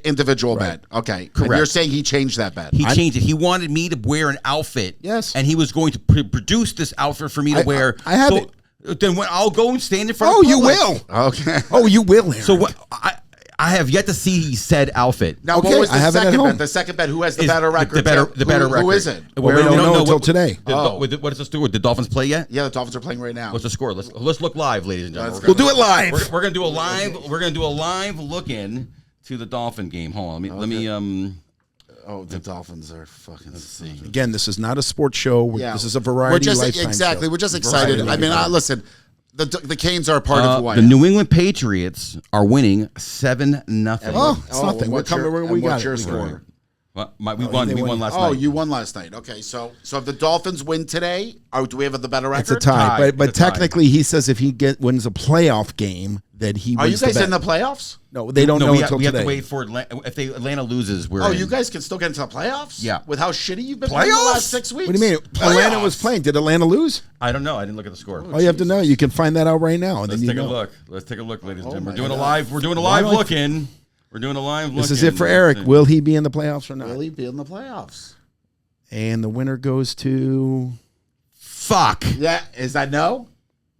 S3: individual bet. Okay, And
S1: Correct.
S3: you're saying he changed that bet.
S1: He changed it. He wanted me to wear an outfit.
S4: Yes.
S1: And he was going to produce this outfit for me to wear.
S4: I have it.
S1: Then when I'll go and stand in front
S4: Oh,
S1: of
S4: you
S1: Publix.
S4: will.
S3: Okay.
S4: Oh, you will, Eric.
S1: So what I have yet to see said outfit.
S3: Now,
S4: Okay,
S3: what was
S4: I
S3: the
S4: have it at
S3: second
S4: home.
S3: bet? The second bet, who has the
S1: Is
S3: better record?
S1: The better record.
S3: Who is it?
S4: Well, we don't know until today.
S1: What is the score? Did the Dolphins play yet?
S3: Yeah, the Dolphins are playing right now.
S1: What's the score? Let's look live, ladies and gentlemen.
S4: We'll do it live.
S1: We're gonna do a live. We're gonna do a live look in to the Dolphin game. Hold on. Let me.
S3: Oh, the Dolphins are fucking insane.
S4: Again, this is not a sports show.
S3: Yeah.
S4: This is a variety
S3: We're just
S4: lifetime
S3: exactly.
S4: show.
S3: We're just excited.
S4: Variety
S3: I mean,
S4: lifetime.
S3: listen, the Canes are a part of who I
S1: The
S3: am.
S1: New England Patriots are winning 7-0.
S4: Oh, it's
S3: Oh,
S4: nothing.
S3: and
S4: We're
S3: what's
S4: coming.
S3: your-
S4: we
S3: and
S4: got
S3: what's
S4: it.
S3: your
S4: We got
S3: score?
S4: it.
S1: We won last
S3: Oh,
S1: night.
S3: you won last night. Okay, so if the Dolphins win today, do we have the better record?
S4: It's a tie,
S1: Tie.
S4: but
S1: It's a tie.
S4: technically, he says if he wins a playoff game, that he
S3: Are you
S4: wins
S3: guys
S4: the
S3: in
S4: bet.
S3: the playoffs?
S4: No, they don't know
S1: we
S4: until
S1: have
S4: today.
S1: to wait for if Atlanta loses. We're
S3: Oh,
S1: in.
S3: you guys can still get into the playoffs?
S1: Yeah.
S3: With how shitty you've been playing the
S1: Playoffs?
S3: last 6 weeks?
S4: What do you mean? Atlanta was playing. Did Atlanta lose?
S1: I don't know. I didn't look at the score.
S4: All you have to know, you can find that out right now. And
S1: Let's
S4: then
S1: take
S4: you
S1: a
S4: know.
S1: look. Let's take a look, ladies and gentlemen.
S3: my
S1: We're doing a
S3: God.
S1: live. We're doing a live
S4: Why don't-
S1: look in. We're doing a live look.
S4: This is it for Eric. Will he be in the playoffs or not?
S3: Will he be in the playoffs?
S4: And the winner goes to.
S1: Fuck.
S3: Yeah, is that no?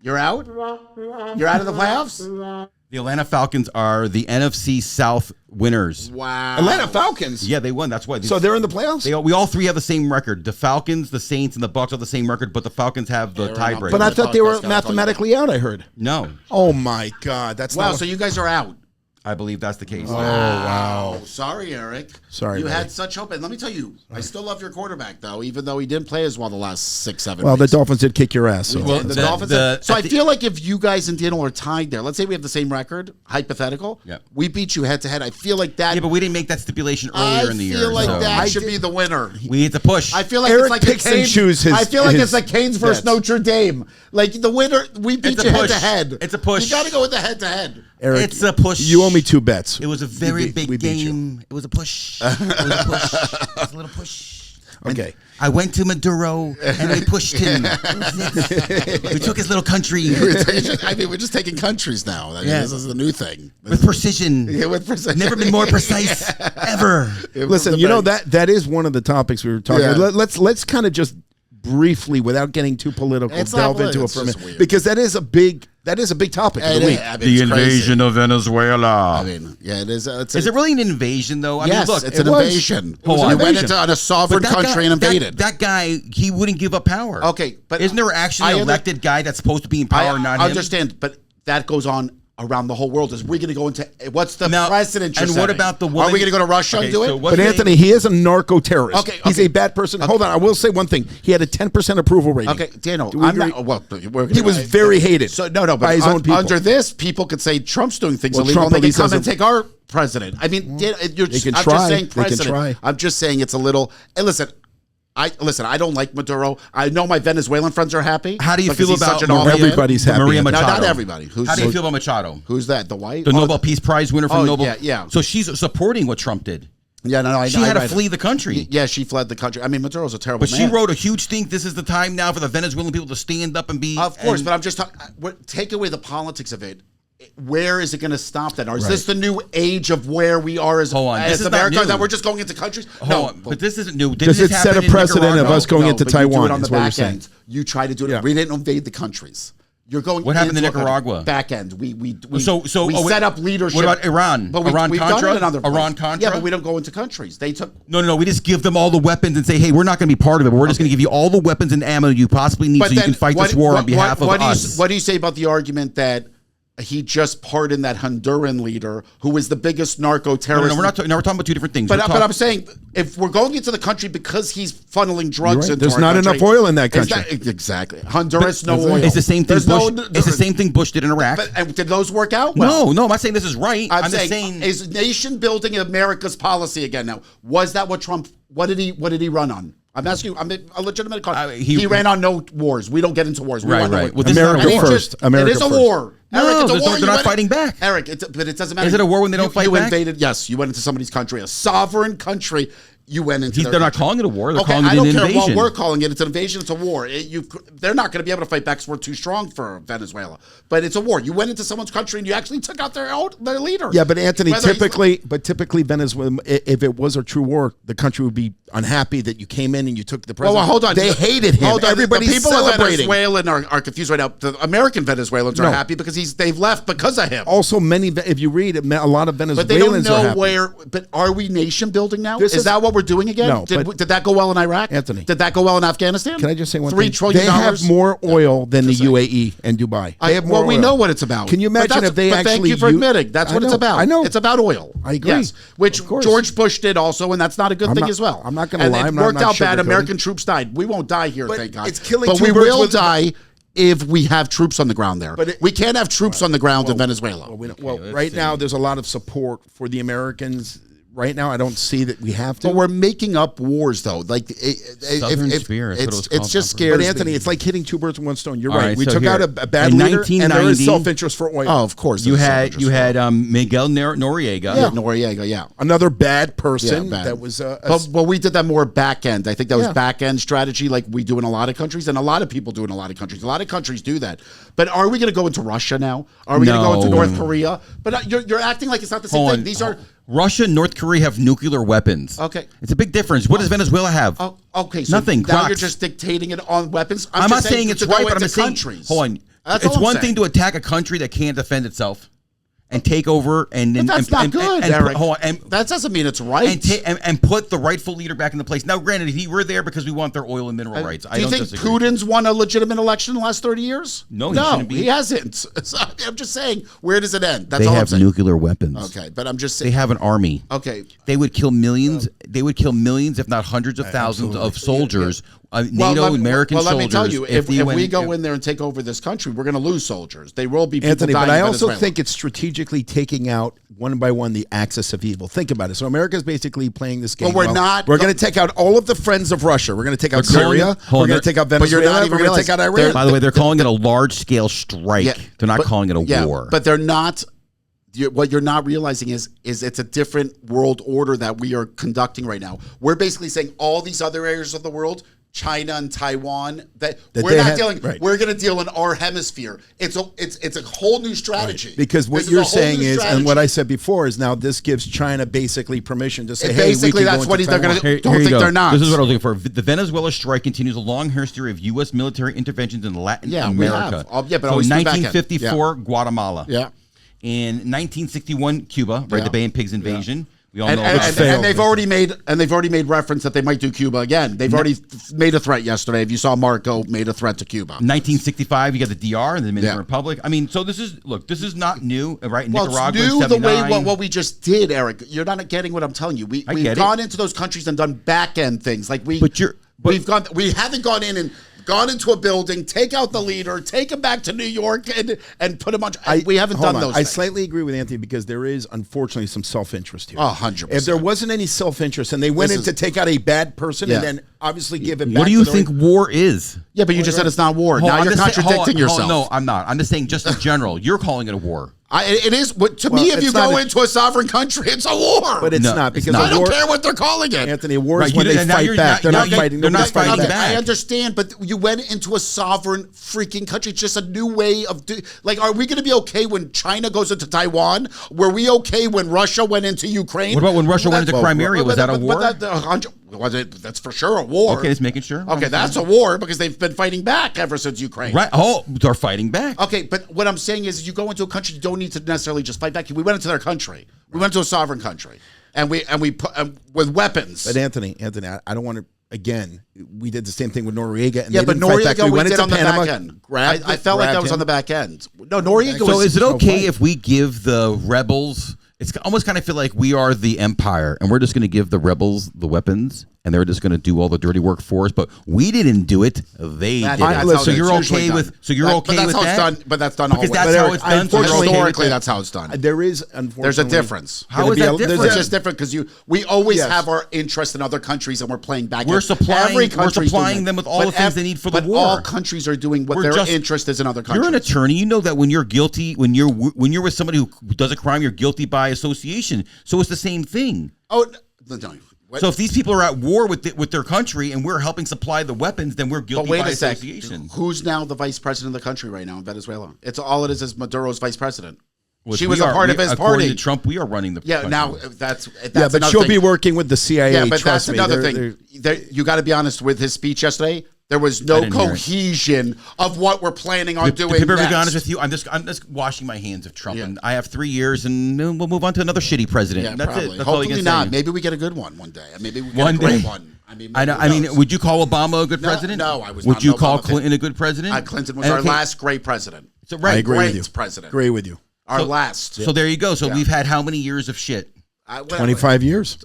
S3: You're out? You're out of the playoffs?
S1: The Atlanta Falcons are the NFC South winners.
S3: Wow.
S4: Atlanta Falcons.
S1: Yeah, they won. That's why.
S4: So they're in the playoffs?
S1: We all three have the same record. The Falcons, the Saints, and the Bucks have the same record, but the Falcons have the tiebreaker.
S4: But I thought they were
S3: Podcast,
S4: mathematically out, I heard.
S1: No,
S4: Oh, my God. That's
S3: Wow,
S4: not.
S3: so you guys are out.
S1: I believe that's the case.
S3: Wow. Sorry, Eric.
S4: Sorry,
S3: You
S4: buddy.
S3: had such hope. And let me tell you, I still love your quarterback, though, even though he didn't play as well the last 6-7
S4: Well, the
S3: weeks.
S4: Dolphins did kick your ass. So.
S1: Well,
S3: The
S1: the-
S3: Dolphins.
S1: the-
S3: So I
S1: at the-
S3: feel like if you guys and Daniel are tied there, let's say we have the same record, hypothetical.
S1: Yep.
S3: We beat you head to head. I feel like that.
S1: Yeah, but we didn't make that stipulation earlier in the year.
S3: I feel like
S1: so
S3: that should be the winner.
S1: we had to push.
S3: I feel like
S4: Eric
S3: it's like
S4: picks
S3: a
S4: and
S3: Canes.
S4: chooses his-
S3: I feel like
S4: his
S3: it's like Canes versus
S4: bets.
S3: Notre Dame. Like the winner, we beat
S1: It's a
S3: you head
S1: push.
S3: to head.
S1: It's a push.
S3: You got to go with the head to head.
S4: Eric,
S1: It's a push.
S4: You owe me 2 bets.
S1: It was a very
S4: We
S1: big
S4: beat you.
S1: game. It was a push. It was a push. It was a little push.
S4: Okay.
S1: I went to Maduro and they pushed him. We took his little country
S3: I mean, we're just taking countries now. I mean,
S1: Yeah.
S3: This is the new thing.
S1: with precision.
S3: Yeah, with precision.
S1: Never been more precise ever.
S4: Listen, you know that is one of the topics we were talking
S3: Yeah.
S4: about. Let's kind of just briefly, without getting too political,
S3: It's not
S4: delve into
S3: political,
S4: it
S3: it's
S4: for a
S3: just
S4: minute.
S3: weird.
S4: Because that is a big That is a big topic of
S3: It
S4: the
S3: is.
S4: week.
S3: I mean,
S1: The
S3: it's
S1: invasion
S3: crazy.
S1: of Venezuela.
S3: I mean, yeah, it is.
S1: Is it really an invasion, though? I
S3: Yes,
S1: mean, look,
S3: it's an
S4: was.
S3: invasion.
S1: Hold on.
S3: You went
S4: Invasion.
S3: into on a sovereign
S1: But that
S3: country
S1: guy-
S3: and invaded.
S1: That guy, he wouldn't give up power.
S3: Okay, but
S1: isn't there actually
S3: I
S1: an
S3: under-
S1: elected guy that's supposed to be in power, not him?
S3: I understand, but that goes on around the whole world. Is we're going to go into what's the
S1: Now,
S3: precedent? You're
S1: and what
S3: setting?
S1: about the woman?
S3: Are we going to go to Russia
S1: Okay,
S3: and do
S1: so
S3: it?
S1: what's
S4: But
S1: the-
S4: Anthony, he is a narco-terrorist.
S3: Okay,
S4: He's
S3: okay.
S4: a bad person. Hold on, I will say one thing. He had a 10% approval rating.
S3: Okay, Daniel,
S4: Do we
S3: I'm
S4: agree?
S3: not. Well,
S4: He was very hated.
S3: So no,
S4: by his own people.
S3: Under this, people could say Trump's doing things
S4: Well,
S3: illegal,
S4: Trump
S3: and they
S4: at
S3: can
S4: least
S3: come and
S4: doesn't-
S3: take our president. I mean, you're
S4: They can
S3: I'm
S4: try.
S3: just saying
S4: They can
S3: precedent.
S4: try.
S3: I'm just saying it's a little. And listen. I don't like Maduro. I know my Venezuelan friends are happy.
S1: How do you
S3: because
S1: feel
S3: he's
S1: about
S3: such an awful man.
S4: Everybody's happy.
S1: Maria
S4: Anthony.
S3: No,
S1: Machado?
S3: not everybody.
S1: How do you feel about Machado?
S3: Who's that? The white?
S1: The Nobel Peace Prize winner from Nobel.
S3: Yeah.
S1: So she's supporting what Trump did.
S3: Yeah, no,
S1: She had to flee the country.
S3: Yeah, she fled the country. I mean, Maduro's a terrible
S1: But
S3: man.
S1: she wrote a huge thing. This is the time now for the Venezuelan people to stand up and be.
S3: Of course,
S1: and-
S3: but I'm just talking. Take away the politics of it. Where is it going to stop then? Or is this the new age of where we are as,
S1: Hold on, this
S3: as
S1: is not
S3: America?
S1: new.
S3: That we're just going into countries?
S1: Hold on, but this isn't new.
S4: Does
S1: Didn't
S4: it
S1: this
S4: set
S1: happen
S4: a
S1: in
S4: precedent of
S1: Nicaragua?
S4: us going into
S3: but you do
S4: Taiwan?
S3: it on the
S4: is what you're
S3: back
S4: saying.
S3: end. You try to do it.
S4: Yeah.
S3: We didn't invade the countries. You're going.
S1: What happened in
S3: into a country.
S1: Nicaragua?
S3: Back end. We
S1: So
S3: we
S1: oh, wait.
S3: set up leadership.
S1: What about Iran?
S3: But we've done
S1: Iran-Contra?
S3: it in other places.
S1: Iran-Contra?
S3: Yeah, but we don't go into countries. They took.
S1: No. We just give them all the weapons and say, hey, we're not going to be part of it. But we're just going to give you all the weapons and ammo you possibly need so you can fight this war on behalf of us.
S3: What do you say about the argument that he just pardoned that Honduran leader who was the biggest narco terrorist?
S1: No, we're not. We're talking about two different things.
S3: But I'm saying, if we're going into the country because he's funneling drugs
S4: You're right.
S3: into
S4: There's
S3: our
S4: not
S3: country,
S4: enough oil in that
S3: is
S4: country.
S3: Exactly. Honduras, no oil.
S1: it's the same thing.
S3: There's
S1: It's the same thing Bush did in Iraq.
S3: And did those work out? Well,
S1: No, I'm not saying this is right.
S3: I'm
S1: just
S3: saying, is nation building America's policy again now? Was that what Trump? What did he run on? I'm asking you. I'm a legitimate call. He ran on no wars. We don't get into wars. We
S1: Right,
S3: want no
S1: right.
S3: wars.
S1: Well, this is
S4: America
S1: not a war.
S4: first. America
S3: it is a
S4: first.
S3: war.
S1: No,
S3: Eric, it's a
S1: they're
S3: war.
S1: not
S3: You went-
S1: fighting back.
S3: Eric, but it doesn't matter.
S1: Is it a war when they don't fight
S3: you
S1: back?
S3: invaded. Yes, you went into somebody's country, a sovereign country. You went into.
S1: They're not calling it a war. They're
S3: Okay,
S1: calling it
S3: I don't
S1: an
S3: care
S1: invasion.
S3: what we're calling it. It's an invasion. It's a war. They're not going to be able to fight back because we're too strong for Venezuela. But it's a war. You went into someone's country and you actually took out their leader.
S4: Yeah, but Anthony,
S3: Whether he's-
S4: typically Venezuela, if it was a true war, the country would be unhappy that you came in and you took the president.
S3: Well, hold on.
S4: They hated him.
S3: Hold on.
S4: Everybody's
S3: the people
S4: celebrating.
S3: of Venezuela are confused right now. The American Venezuelans are
S4: No.
S3: happy because they've left because of him.
S4: Also, if you read, a lot of Venezuelans
S3: But they don't
S4: are
S3: know
S4: happy.
S3: where. But are we nation building now?
S4: This
S3: Is
S4: is-
S3: that what we're doing again?
S4: No,
S3: Did
S4: but-
S3: that go well in Iraq?
S4: Anthony.
S3: Did that go well in Afghanistan?
S4: Can I just say one
S3: $3
S4: thing?
S3: trillion.
S4: They have more oil than the UAE and Dubai. They have more
S3: Well, we
S4: oil.
S3: know what it's about.
S4: Can you
S3: But
S4: imagine
S3: that's-
S4: if they
S3: but
S4: actually?
S3: Thank you for admitting that's
S4: I
S3: what it's
S4: know,
S3: about.
S4: I know
S3: It's about oil.
S4: I agree.
S3: Yes, which
S4: Of course.
S3: George Bush did also, and that's not a good
S4: I'm
S3: thing
S4: not-
S3: as well.
S4: I'm not gonna
S3: And
S4: lie,
S3: it
S4: I'm not-
S3: worked
S4: not
S3: out bad.
S4: sugarcoating.
S3: American troops died. We won't die here,
S4: But
S3: thank God.
S4: it's killing
S3: But
S4: two
S3: we
S4: birds
S3: will
S4: with-
S3: die if we have troops on the ground there.
S4: But
S3: we can't have troops on the ground in Venezuela.
S4: Right now, there's a lot of support for the Americans. Right now, I don't see that we have to.
S3: But we're making up wars, though. Like
S1: Southern spirit, that's what it was
S3: it's
S1: called,
S3: just
S1: Southern
S3: scares
S4: But
S3: me.
S4: Anthony, it's like hitting two birds with one stone. You're
S1: All
S4: right.
S1: right,
S4: We
S1: so
S4: took
S1: here,
S4: out a bad
S1: in
S4: leader, and there
S1: 1990
S4: is self-interest for oil.
S3: Oh, of course.
S1: You
S3: there's
S1: had
S3: self-interest.
S1: Miguel Noriega.
S3: Yeah, Noriega, yeah.
S4: Another bad person
S3: Yeah, bad.
S4: that was.
S3: But we did that more back end. I think that was
S4: Yeah.
S3: back end strategy, like we do in a lot of countries, and a lot of people do in a lot of countries. A lot of countries do that. But are we going to go into Russia now? Are we going to go into
S1: No.
S3: North Korea? But you're acting like it's not the same
S1: Hold
S3: thing.
S1: on.
S3: These are
S1: Russia and North Korea have nuclear weapons.
S3: Okay.
S1: It's a big difference. What does Venezuela have?
S3: okay. So
S1: Nothing.
S3: now you're
S1: Crocs.
S3: just dictating it on weapons.
S1: I'm not
S3: just
S1: saying it's
S3: to go
S1: right, but I'm
S3: into
S1: just saying.
S3: countries.
S1: Hold on.
S3: That's
S1: It's
S3: all I'm
S1: one
S3: saying.
S1: thing to attack a country that can't defend itself and take over and
S3: But that's not good,
S1: and,
S3: Eric.
S1: hold on, and,
S3: that doesn't mean it's right.
S1: and put the rightful leader back into place. Now, granted, we're there because we want their oil and mineral rights.
S3: Do you think
S1: disagree.
S3: Putin's won a legitimate election in the last 30 years?
S1: No, he shouldn't be.
S3: he hasn't. So, I'm just saying, where does it end? That's
S1: They
S3: all I'm
S1: have
S3: saying.
S1: nuclear weapons.
S3: Okay, but I'm just
S1: They
S3: saying.
S1: have an army.
S3: Okay.
S1: They would kill millions. They would kill millions, if not hundreds of thousands, of soldiers, NATO, American
S3: well, let
S1: soldiers.
S3: me tell you, if
S1: they
S3: we go
S1: went-
S3: in there and take over this country, we're going to lose soldiers. They will be people
S4: Anthony,
S3: dying
S4: but I
S3: in
S4: also
S3: Venezuela.
S4: think it's strategically taking out one by one the axis of evil. Think about it. So America's basically playing this game.
S3: But we're not-
S4: We're going to take out all of the friends of Russia. We're going to take out
S1: They're calling
S4: Syria.
S1: it- hold
S4: We're
S1: on,
S4: going to take out
S3: but you're
S4: Venezuela.
S3: not even
S4: We're going to take out
S3: realizing-
S4: Iran.
S1: By the way, they're calling it a large-scale strike.
S3: Yeah,
S1: They're not
S3: but-
S1: calling it a
S3: yeah,
S1: war.
S3: But they're not. What you're not realizing is it's a different world order that we are conducting right now. We're basically saying all these other areas of the world, China and Taiwan, that
S4: That
S3: we're
S4: they
S3: not
S4: had-
S3: dealing.
S4: right.
S3: We're going to deal in our hemisphere. It's a whole new strategy.
S4: Right. Because what
S3: This is
S4: you're
S3: a whole
S4: saying
S3: new
S4: is,
S3: strategy.
S4: and what I said before is now this gives China basically permission to say,
S3: And
S4: hey,
S3: basically
S4: we can
S3: that's
S4: go
S3: what
S4: into
S3: they're gonna
S4: Taiwan.
S3: do. Don't think they're not.
S1: This is what I was looking for. The Venezuela strike continues a long history of U.S. military interventions in Latin
S3: Yeah, we
S1: America.
S3: have. Yeah, but
S1: so
S3: always through back end.
S1: 1954, Guatemala.
S3: Yeah.
S1: In 1961, Cuba, right?
S3: Yeah.
S1: The Bay and Pigs invasion. We all
S3: And,
S1: know
S3: and,
S1: about
S3: and,
S1: that.
S3: and they've already made reference that they might do Cuba again. They've already made a threat yesterday. If you saw Marco made a threat to Cuba.
S1: 1965, you got the DR and the Dominican
S3: Yeah.
S1: Republic. I mean, so this is not new, right?
S3: Well,
S1: Nicaragua,
S3: it's new the way
S1: 79.
S3: what we just did, Eric. You're not getting what I'm telling you. We've
S1: get it.
S3: gone into those countries and done back end things like we.
S1: But you're- but-
S3: we haven't gone in and gone into a building, take out the leader, take him back to New York, and put him on. We haven't
S4: Hold
S3: done
S4: on.
S3: those.
S4: I
S3: things.
S4: slightly agree with Anthony because there is unfortunately some self-interest here.
S3: 100%.
S4: If there wasn't any self-interest and they went
S3: This
S4: in to
S3: is-
S4: take out a bad person
S3: Yeah.
S4: and then obviously give it back
S1: What do you
S4: to the
S1: think war is?
S3: Yeah, but you just said it's not war.
S1: Hold on,
S3: Now
S1: I'm
S3: you're
S1: just saying-
S3: contradicting
S1: hold on,
S3: yourself.
S1: No, I'm not. I'm just saying, just in general, you're calling it a war.
S3: It is. To
S4: Well,
S3: me, if
S4: it's
S3: you
S4: not
S3: go
S4: a-
S3: into a sovereign country, it's a war.
S4: But it's
S1: No,
S4: not
S1: it's
S4: because
S1: not.
S3: I
S4: a
S3: don't
S4: war,
S3: care what they're calling it.
S4: Anthony, a war is
S1: Right,
S4: when
S1: you-
S4: they
S1: now
S4: fight
S1: you're
S4: back. They're
S1: not-
S4: not
S1: now
S4: fighting.
S1: they're not
S4: nobody's fighting
S1: fighting
S4: back.
S1: back.
S3: I understand, but you went into a sovereign freaking country. It's just a new way of are we going to be okay when China goes into Taiwan? Were we okay when Russia went into Ukraine?
S1: What about when Russia went into Crimea? Was that a war?
S3: That's for sure a war.
S1: Okay, just making sure.
S3: Okay, that's a war because they've been fighting back ever since Ukraine.
S1: Right. Oh, they're fighting back.
S3: Okay, but what I'm saying is, you go into a country, you don't need to necessarily just fight back. We went into their country. We went to a sovereign country, and we put with weapons.
S4: But Anthony, I don't want to. Again, we did the same thing with Noriega, and
S3: Yeah,
S4: they
S3: but
S4: didn't fight back.
S3: Noriega we
S4: went
S3: did
S4: into
S3: on the
S4: Panama,
S3: back end. I felt like that was on the back end. No, Noriega
S1: So
S3: was.
S1: is it
S4: no
S1: okay
S4: fight.
S1: if we give the rebels? It's almost kind of feel like we are the empire, and we're just going to give the rebels the weapons, and they're just going to do all the dirty work for us. But we didn't do it; they
S3: That-
S1: did
S3: that's
S1: it.
S3: how
S1: So
S3: it's
S1: you're
S3: usually
S1: okay
S3: done.
S1: with? So you're
S3: But
S1: okay
S3: that's
S1: with
S3: how
S1: that?
S3: it's done. But that's done
S1: Because
S3: always.
S1: that's how it's done. So you're okay with
S3: Historically,
S1: that?
S3: that's how it's done.
S4: There is unfortunately
S3: There's a difference.
S1: How
S4: gonna
S1: is
S4: be
S1: that
S4: a- there's
S1: different?
S3: It's just different because we always
S4: Yes.
S3: have our interest in other countries and we're playing back.
S1: We're
S3: end.
S1: supplying-
S3: Every
S1: we're
S3: country's
S1: supplying
S3: doing
S1: them
S3: that.
S1: with all the things they need for the
S3: but
S1: war.
S3: all countries are doing what
S1: We're
S3: their
S1: just-
S3: interest is in other countries.
S1: You're an attorney. You know that when you're guilty, when you're with somebody who does a crime, you're guilty by association. So it's the same thing.
S3: Oh, no.
S1: So if these people are at war with their country and we're helping supply the weapons, then we're
S3: But
S1: guilty
S3: wait
S1: by
S3: a sec.
S1: association.
S3: Who's now the vice president of the country right now in Venezuela? It's all it is Maduro's vice president.
S1: Which
S3: She was
S1: we
S3: a
S1: are-
S3: part
S1: we-
S3: of his
S1: according
S3: party.
S1: to Trump, we are running the
S3: Yeah,
S1: country.
S3: now that's
S4: but
S3: another
S4: she'll
S3: thing.
S4: be working with the CIA.
S3: Yeah, but
S4: trust
S3: that's
S4: me.
S3: another
S4: They're-
S3: thing. You got to be honest with his speech yesterday. There was no
S1: didn't hear it.
S3: cohesion of what we're planning on
S1: To
S3: doing
S1: be perfectly
S3: next.
S1: honest with you, I'm just washing my hands of Trump,
S3: Yeah.
S1: and I have 3 years, and then we'll move on to another shitty president.
S3: Yeah,
S1: That's
S3: probably.
S1: it. That's all you
S3: Hopefully
S1: can
S3: not.
S1: say.
S3: Maybe we get a good one day. Maybe we get
S1: One
S3: a great
S1: day.
S3: one. I mean,
S1: I know.
S3: who
S1: I mean,
S3: knows?
S1: would you call Obama a good
S3: No,
S1: president?
S3: no, I was
S1: Would
S3: not
S1: you
S3: an
S1: call
S3: Obama fan.
S1: Clinton a good president?
S3: Clinton was
S1: And
S3: our
S1: okay,
S3: last great president.
S1: So, right,
S4: I agree
S3: great
S4: with you.
S3: president.
S4: Agree with you.
S3: Our last.
S1: So there you go. So
S3: Yeah.
S1: we've had how many years of shit?
S4: 25 years.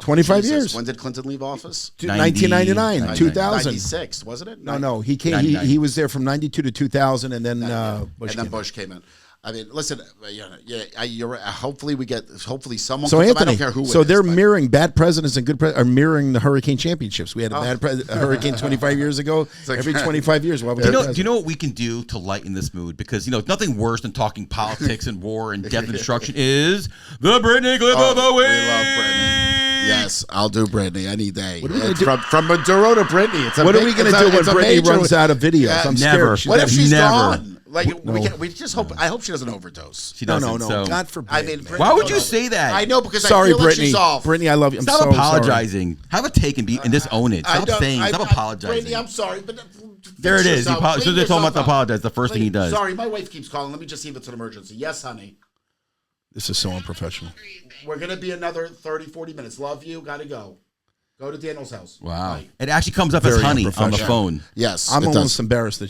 S4: 25
S3: Jesus.
S4: years.
S3: When did Clinton leave office?
S4: 1999, 2000.
S3: 96, wasn't it?
S4: No. He came.
S1: 99.
S4: He was there from 92 to 2000, and then Bush.
S3: And then
S4: came.
S3: Bush came in. I mean, listen, you're right. Hopefully someone.
S4: So
S3: comes up.
S4: Anthony,
S3: I don't care who.
S4: so
S3: it
S4: they're
S3: is, but-
S4: mirroring bad presidents and good are mirroring the hurricane championships. We had a hurricane 25 years ago.
S3: like-
S4: Every 25 years, what
S1: Do you know what we can do to lighten this mood? Because nothing worse than talking politics and war and death and destruction is the Britney clip of the
S3: we
S1: week.
S3: love Britney. Yes, I'll do Britney any day.
S4: What are we gonna do?
S3: From Maduro to Britney. It's a
S4: What are
S3: big-
S4: we going
S3: it's
S4: to
S3: a-
S4: do when
S3: it's a
S4: Britney
S3: major-
S4: runs out of videos? I'm
S1: Never.
S4: scared.
S3: What if she's
S1: Never.
S3: gone? Like
S4: No.
S3: we just hope. I hope she doesn't overdose.
S1: She
S4: No,
S1: doesn't.
S4: no.
S1: So.
S4: God forbid.
S3: I mean,
S4: man.
S3: Britney-
S1: Why would you say that?
S3: I know because
S4: Sorry,
S3: I feel like
S4: Britney.
S3: she's off.
S4: Britney, I love you. I'm
S1: Stop
S4: so
S1: apologizing. Have a take and just own it.
S3: I
S1: Stop
S3: don't-
S1: saying.
S3: I-
S1: Stop
S3: I-
S1: apologizing.
S3: Britney, I'm sorry, but
S1: There it is.
S3: yourself.
S1: So they're talking about to apologize. The first thing he does.
S3: Sorry, my wife keeps calling. Let me just see if it's an emergency. Yes, honey.
S4: This is so unprofessional.
S3: We're going to be another 30, 40 minutes. Love you. Got to go. Go to Daniel's house.
S1: Wow.
S3: Bye.
S1: It actually comes up as
S4: Very
S1: honey on the
S4: unprofessional.
S1: phone.
S3: Yes,
S4: I'm
S3: it does.
S4: almost embarrassed that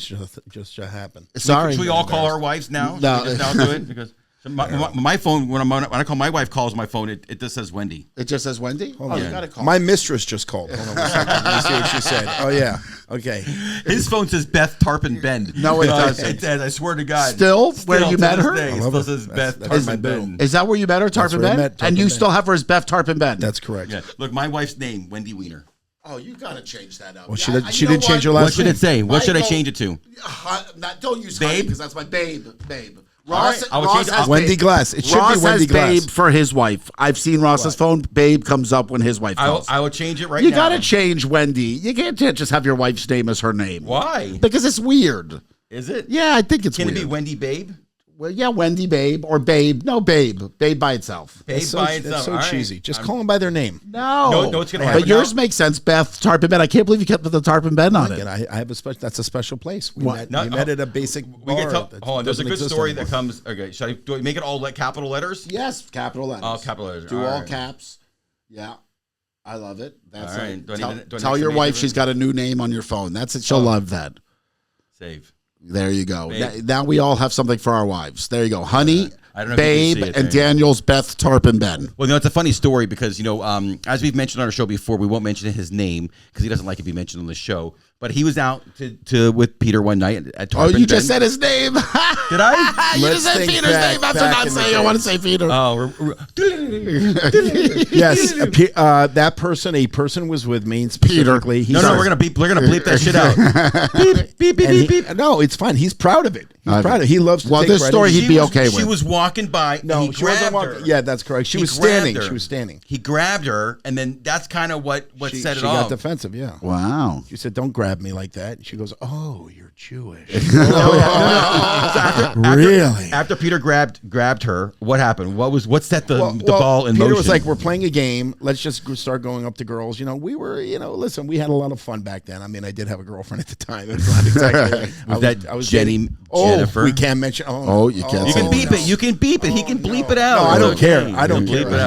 S4: just happened.
S3: Sorry.
S1: Should we all call our wives now?
S3: No.
S1: Should we just now do it? Because my phone, when I call my wife calls my phone, it just says Wendy.
S3: It just says Wendy?
S4: Hold
S3: Oh,
S4: on.
S3: you got to call.
S4: My mistress just called. Hold on a second. Let me see what she said. Oh, yeah. Okay.
S1: His phone says Beth Tarpon Bend.
S3: No, it doesn't.
S1: It says, I swear to God.
S3: Still? Where you
S1: to
S3: met
S1: this
S3: her?
S1: day,
S4: I
S1: It
S4: love
S1: still
S4: it.
S1: says
S4: That's-
S1: Beth
S4: that's
S1: Tarpon
S4: my boo.
S1: Bend.
S3: Is that where you met her, Tarpon
S4: where I
S3: Ben?
S4: met Tarpon
S3: And you
S4: Ben.
S3: still have her as Beth Tarpon Ben?
S4: That's correct.
S1: Yeah. Look, my wife's name, Wendy Wiener.
S3: Oh, you got to change that up.
S4: Well, she
S3: Yeah,
S4: did-
S3: you
S4: she
S3: know
S4: didn't change her
S3: what?
S4: last
S1: What should it say? What should I
S3: Michael-
S1: change it to?
S3: Don't use honey
S1: Babe?
S3: because that's my babe. Ross,
S1: I will
S3: Ross
S1: change it.
S3: has
S4: Wendy
S3: Babe.
S4: Glass. It should
S3: Ross
S4: be Wendy
S3: has Babe
S4: Glass.
S3: for his wife. I've seen Ross's phone. Babe comes up when his wife calls.
S1: I will change it right
S3: You
S1: now.
S3: got to change Wendy. You can't just have your wife's name as her name.
S1: Why?
S3: Because it's weird.
S1: Is it?
S3: Yeah, I think it's
S1: Can
S3: weird.
S1: it be Wendy Babe?
S3: Well, yeah, Wendy Babe or Babe. No, Babe. Babe by itself.
S1: Babe
S4: That's so,
S1: by itself.
S4: that's so
S1: All right.
S4: cheesy. Just call them by their name.
S3: No.
S1: No, it's gonna happen
S3: But yours
S1: now.
S3: makes sense, Beth. Tarpon Ben. I can't believe you kept the Tarpon Ben on
S4: Again,
S3: it.
S4: I have a special. That's a special place. We
S3: What?
S4: met,
S1: No,
S4: we met at a basic
S1: We
S4: bar.
S1: get hold on. There's a
S4: doesn't
S1: good
S4: exist
S1: story
S4: anymore.
S1: that comes. Okay, do I make it all capital letters?
S3: Yes, capital letters.
S1: Oh, capital letters.
S3: Do
S1: All
S3: all
S1: right.
S3: caps. Yeah. I love it. That's
S1: All right.
S3: it.
S1: Do I need an
S3: Tell your wife
S1: exclamation?
S3: she's got a new name on your phone. That's it. She'll love that.
S1: Save.
S3: There you go.
S1: Babe.
S3: Now we all have something for our wives. There you go. Honey,
S1: I don't know if you
S3: Babe,
S1: can see it
S3: and
S1: there.
S3: Daniel's Beth, Tarpon Ben.
S1: Well, it's a funny story because, as we've mentioned on our show before, we won't mention his name because he doesn't like to be mentioned on the show. But he was out with Peter one night at
S3: Oh,
S1: Tarpon
S3: you just
S1: Ben.
S3: said his name.
S1: Did I?
S3: You
S4: Let's
S3: just said
S4: think
S3: Peter's
S4: back-
S3: name after
S4: back
S3: not
S4: in the
S3: saying I
S4: day.
S3: want to say Peter.
S4: Yes, that person was with me specifically. He's
S1: No,
S4: our-
S1: we're gonna bleep that shit out. Beep beep beep
S4: and he-
S1: beep beep.
S4: No, it's fine. He's proud of it. He's proud of it. He loves to
S3: Well,
S4: take
S3: this
S4: credit.
S3: story he'd be okay
S1: She
S3: with.
S1: was walking by.
S4: No,
S1: and he
S4: she wasn't
S1: grabbed
S4: walking.
S1: her.
S4: Yeah, that's correct. She
S1: He
S4: was standing.
S1: grabbed her.
S4: She was standing.
S1: He grabbed her, and then that's kind of what
S4: She
S1: set it
S4: got
S1: off.
S4: defensive. Yeah.
S3: Wow.
S4: She said, "Don't grab me like that." She goes, "Oh, you're Jewish." Really?
S1: After Peter grabbed her, what happened? What set the
S4: Well,
S1: ball in
S4: Peter
S1: motion?
S4: was like, "We're playing a game. Let's just start going up to girls." We were, listen, we had a lot of fun back then. I mean, I did have a girlfriend at the time. It's not exactly.
S1: Was that Jenny-
S4: Oh,
S1: Jennifer?
S4: we can't mention.
S3: Oh, you can't
S1: you
S3: say
S1: can beep it. You can beep it. He can bleep it out.
S4: No, I
S1: It's
S4: don't care.
S1: okay.
S4: I don't
S1: You can
S4: care.
S1: bleep it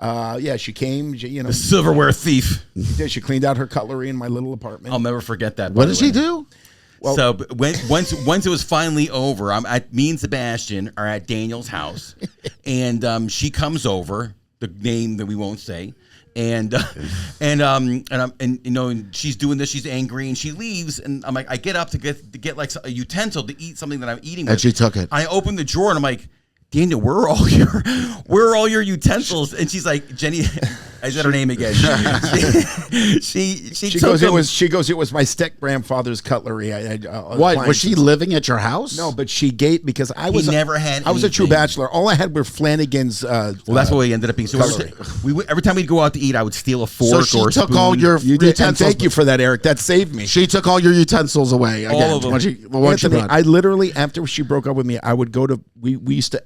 S1: out.
S4: Yeah, she came.
S1: The silverware thief.
S4: She cleaned out her cutlery in my little apartment.
S1: I'll never forget that.
S3: What
S1: by
S3: did
S1: the
S3: she
S1: way.
S3: do?
S1: So once it was finally over, me and Sebastian are at Daniel's house, and she comes over, the name that we won't say, and she's doing this, she's angry, and she leaves, and I'm like, I get up to get like a utensil to eat something that I'm eating,
S3: And
S1: with.
S3: she took it.
S1: I open the drawer and I'm like, Daniel, where are all your utensils? And she's like, Jenny, I said her name again. She took them.
S4: It was my step grandfather's cutlery.
S3: What? Was she living at your house?
S4: No, but she gave because I was
S1: never had
S4: I was a true
S1: anything.
S4: bachelor. All I had were Flanagan's.
S1: Well, that's what we ended up being. So every time we'd go out to eat, I would steal a fork
S3: she
S1: or a
S3: took
S1: spoon.
S3: all your
S4: You did, and
S3: utensils.
S4: thank you for that, Eric. That saved me.
S3: She took all your utensils away. Again,
S1: All of them.
S3: Once she
S4: Anthony,
S3: brought-
S4: I literally, after she broke up with me, I would go to, we used to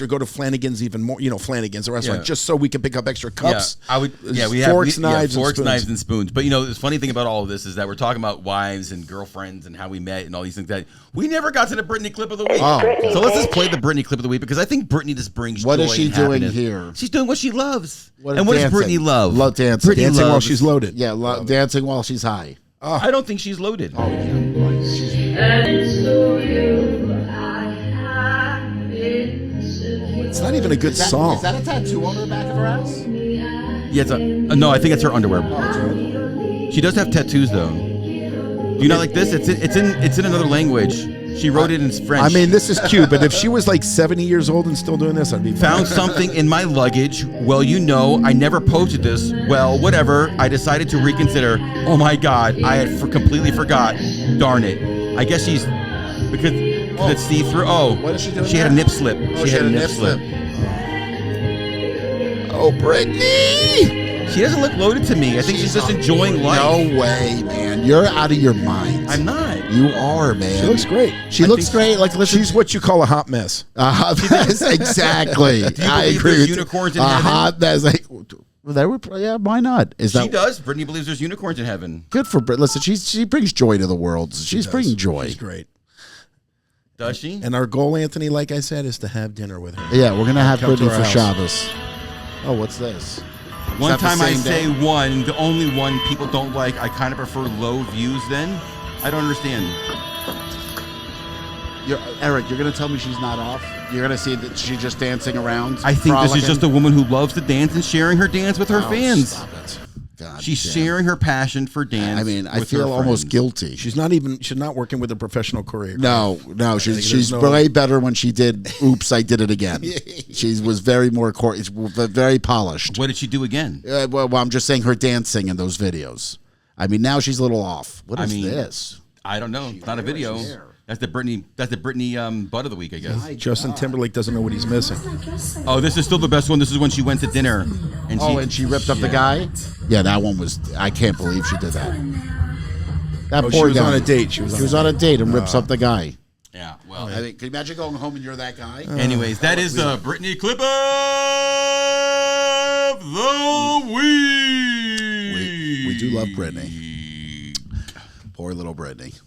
S4: go to Flanagan's even more, Flanagan's, the restaurant,
S1: Yeah.
S4: just so we could pick up extra cups.
S1: Yeah, we
S4: forks,
S1: have
S4: knives,
S1: forks,
S4: and
S1: knives,
S4: spoons.
S1: and spoons. But the funny thing about all of this is that we're talking about wives and girlfriends and how we met and all these things. That we never got to the Britney clip of the week.
S3: Oh.
S1: So let's just play the Britney clip of the week because I think Britney just brings.
S3: What
S1: joy
S3: is she
S1: and
S3: doing
S1: happiness.
S3: here?
S1: She's doing what she loves.
S3: What
S1: and what does
S3: dancing.
S1: Britney love?
S3: Love dancing.
S1: Britney
S4: Dancing while
S1: loves-
S4: she's loaded.
S3: Yeah, dancing while she's high.
S1: I don't think she's loaded.
S3: Oh,
S4: It's not even a good song.
S3: Is that a tattoo on the back of her ass?
S1: Yeah, no, I think it's her underwear. She does have tattoos though. Do you not like this? It's in another language. She wrote it in French.
S4: I mean, this is cute, but if she was like 70 years old and still doing this, I'd be
S1: Found something in my luggage. Well, I never posted this. Well, whatever. I decided to reconsider. Oh my God, I had completely forgot. Darn it. I guess she's because it's see-through. Oh,
S3: What is she doing
S1: She had a
S3: now?
S1: nip slip.
S3: Oh,
S1: she had a nip slip.
S4: Oh, Britney!
S1: She doesn't look loaded to me. I think she's just enjoying life.
S3: No way, man. You're out of your mind.
S1: I'm not.
S3: You are, man.
S4: She looks great.
S3: She looks great. Like, listen.
S4: She's what you call a hot mess.
S3: Exactly. I
S1: believe
S3: agree.
S1: there's
S3: with you.
S1: unicorns in
S3: a
S1: heaven?
S3: hot mess. Like, yeah, why not? Is
S1: She
S3: that
S1: does. Brittany believes there's unicorns in heaven.
S3: good for Brit? Listen, she brings joy to the world. She's bringing joy.
S4: She's great.
S1: Does she?
S4: And our goal, Anthony, like I said, is to have dinner with her.
S3: Yeah, we're gonna have
S4: Come to
S3: Brittany
S4: our
S3: for
S4: house.
S3: Shabbos. Oh, what's this?
S1: One
S3: that the
S1: time I
S3: same
S1: say
S3: day?
S1: one, the only one people don't like, I kind of prefer low views then. I don't understand.
S3: Eric, you're gonna tell me she's not off? You're gonna see that she's just dancing around?
S1: I think this is
S3: frolicking?
S1: just a woman who loves to dance and sharing her dance with her
S3: Oh,
S1: fans.
S3: Stop it. God
S1: She's
S3: damn.
S1: sharing her passion for dance.
S3: I mean, I
S1: with her
S3: feel almost
S1: friends.
S3: guilty.
S4: She's not working with a professional choreographer.
S3: No,
S4: there's
S3: she's
S4: no-
S3: way better when she did Oops, I Did It Again. She was very more very polished.
S1: What did she do again?
S3: Well, I'm just saying her dancing in those videos. I mean, now she's a little off. What is this?
S1: I don't know. It's not a video. That's the Britney butt of the week, I guess.
S4: Justin Timberlake doesn't know what he's missing.
S1: Oh, this is still the best one. This is when she went to dinner.
S3: And she ripped up the guy? Yeah, that one was... I can't believe she did that. That
S4: she was on a date. She was on
S3: a date and rips up the guy.
S1: Yeah, well...
S3: I mean, can you imagine going home and you're that guy?
S1: Anyways, that is the Britney clip of the week.
S3: We do love Britney. Poor little Britney.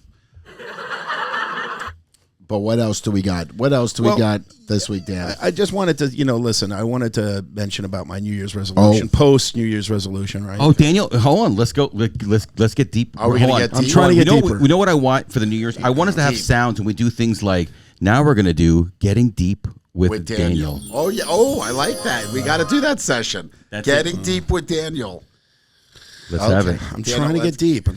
S3: But what else do we got? What else do we got this week, Dan?
S4: I just wanted to, listen, I wanted to mention about my New Year's resolution, post New Year's resolution, right?
S1: Oh, Daniel, hold on. Let's go. Let's get deep.
S3: Are we going to get deep?
S4: I'm trying to get deeper.
S1: You know what I want for the New Year's? I want us to have sounds, and we do things like, now we're going to do Getting Deep with Daniel.
S3: Oh, yeah. Oh, I like that. We got to do that session. Getting Deep with Daniel.
S1: Let's have it.
S4: I'm trying to get deep.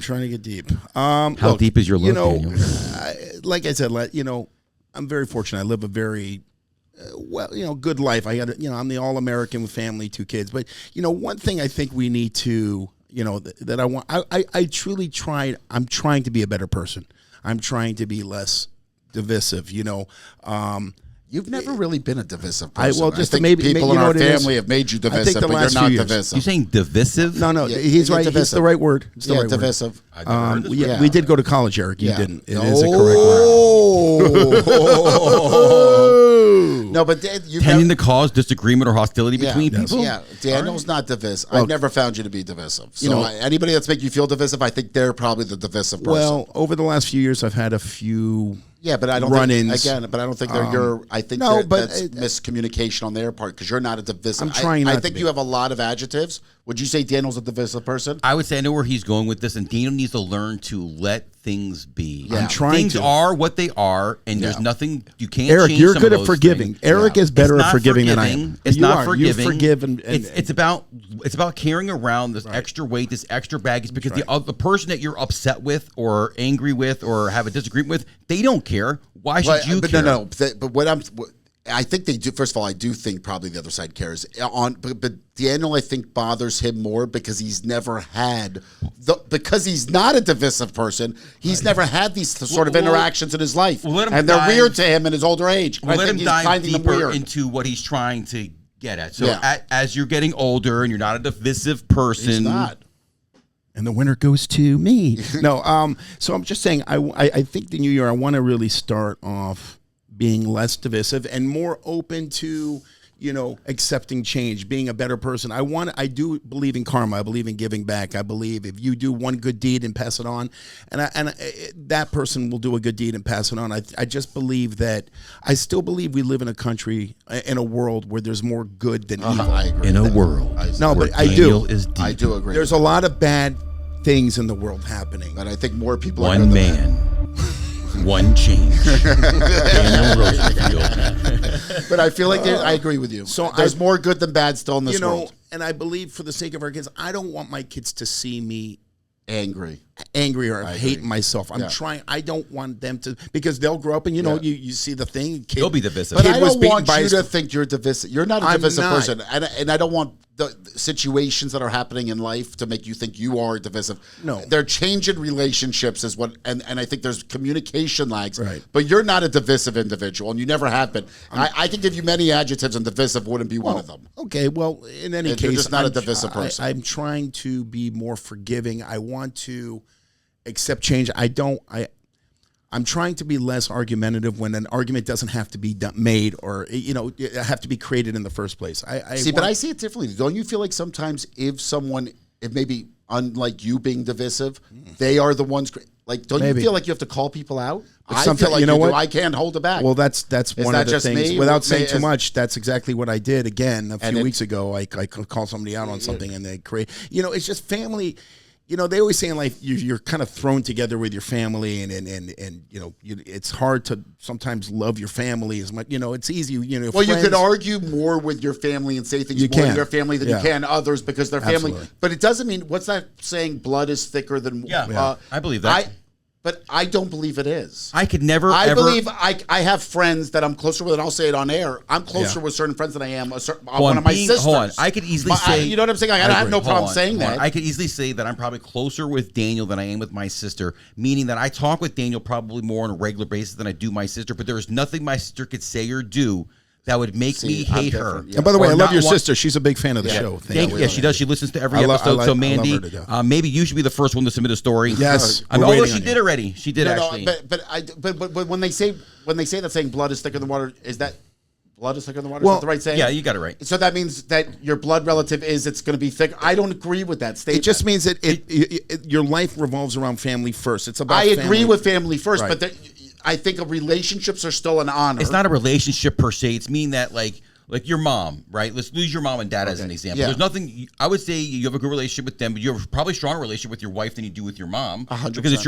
S1: How deep is your look, Daniel?
S4: Like I said, I'm very fortunate. I live a very good life. I got I'm the all-American with family, 2 kids. But one thing I think we need to that I want. I truly tried. I'm trying to be a better person. I'm trying to be less divisive.
S3: You've never really been a divisive person. I think
S4: maybe
S3: people in our family have made you divisive, but you're not divisive.
S1: You're saying divisive?
S4: No, he's right.
S3: Divisive.
S4: It's the right word. It's the right
S3: divisive.
S4: Word. We did go to college, Eric. You didn't. It is a correct word.
S3: No, but
S1: tending to cause disagreement or hostility between people?
S3: Yeah, Daniel's not divisive. I've never found you to be divisive. So anybody that's making you feel divisive, I think they're probably the divisive person.
S4: Well, over the last few years, I've had a few...
S3: Yeah, but I don't
S4: run-ins.
S3: But I don't think they're your. I think that's miscommunication on their part because you're not a divisive.
S4: I'm trying not
S3: I think you have a lot of adjectives. Would you say Daniel's a divisive person?
S1: I would say I know where he's going with this, and Daniel needs to learn to let things be.
S4: Yeah. I'm trying
S1: things are what they are, and there's nothing you can't.
S4: Eric,
S1: change
S4: you're
S1: some
S4: good
S1: of
S4: at
S1: those
S4: forgiving.
S1: things.
S4: Eric is better at forgiving than I am.
S1: It's not forgiving.
S4: You forgive, and
S1: it's about carrying around this extra weight, this extra baggage, because the person that you're upset with, or angry with, or have a disagreement with, they don't care. Why should you care?
S3: No. But I think they do. First of all, I do think probably the other side cares. But Daniel, I think, bothers him more because he's never had because he's not a divisive person. He's never had these sort of interactions in his life, and they're weird to him in his older age.
S1: Let him dive deeper into what he's trying to get at. So as you're getting older and you're not a divisive person,
S3: he's not.
S4: And the winner goes to me. No, so I'm just saying, I think the new year, I want to really start off being less divisive and more open to, accepting change, being a better person. I do believe in karma. I believe in giving back. I believe if you do one good deed and pass it on, and that person will do a good deed and pass it on. I just believe that, I still believe we live in a country, in a world where there's more good than evil.
S3: I agree
S1: in a world.
S4: I do.
S3: I do agree.
S4: There's a lot of bad things in the world happening.
S3: But I think more people
S1: are one man. One change.
S3: But I feel like I agree with you. So there's more good than bad still in this world.
S4: And I believe for the sake of our kids, I don't want my kids to see me
S3: angry
S4: or hate myself. I'm trying. I don't want them to, because they'll grow up and you see the thing.
S1: They'll be divisive.
S3: But I don't want you to think you're divisive. You're not a divisive person, and I don't want the situations that are happening in life to make you think you are divisive.
S4: No,
S3: they're changing relationships is what, and I think there's communication lags.
S4: Right.
S3: But you're not a divisive individual, and you never have been. I can give you many adjectives, and divisive wouldn't be one of them.
S4: Okay, well, in any case,
S3: you're just not a divisive person.
S4: I'm trying to be more forgiving. I want to accept change. I'm trying to be less argumentative when an argument doesn't have to be made or have to be created in the first place.
S3: But I see it differently. Don't you feel like sometimes if maybe unlike you being divisive, they are the ones like? Don't you feel like you have to call people out? I feel like what? I can't hold it back.
S4: Well, that's one of the things. Without saying too much, that's exactly what I did again a few weeks ago. I called somebody out on something, and they create. It's just family. They always say in life you're kind of thrown together with your family, and it's hard to sometimes love your family as much. It's easy.
S3: Well, friends, you could argue more with your family and say things more to your family than you can others because they're family. But it doesn't mean, what's that saying? Blood is thicker than.
S1: I believe that.
S3: But I don't believe it is.
S1: I could never.
S3: I
S1: ever,
S3: believe I have friends that I'm closer with, and I'll say it on air. I'm closer with certain friends than I am one of my sisters.
S1: Hold on. I could easily say.
S3: You know what I'm saying? I have no problem saying that.
S1: I could easily say that I'm probably closer with Daniel than I am with my sister, meaning that I talk with Daniel probably more on a regular basis than I do my sister. But there is nothing my sister could say or do that would make me hate her.
S4: And by the way, I love your sister. She's a big fan of the show.
S1: Thank you. Yeah, she does. She listens to every episode. So, Mandy, maybe you should be the first one to submit a story.
S4: Yes.
S1: Although she did already. She did actually.
S3: But when they say that saying blood is thicker than water, is that blood is thicker than water?
S4: Well,
S3: is that the right saying?
S1: Yeah, you got it right.
S3: So that means that your blood relative it's going to be thicker. I don't agree with that statement.
S4: It just means that your life revolves around family first. It's about.
S3: I agree with family first,
S4: Right.
S3: but I think relationships are still an honor.
S1: It's not a relationship per se. It's mean that like your mom, right? Let's use your mom and dad as an example.
S3: Yeah.
S1: There's nothing. I would say you have a good relationship with them, but you have probably a stronger relationship with your wife than you do with your mom.
S3: 100%.
S1: Because it's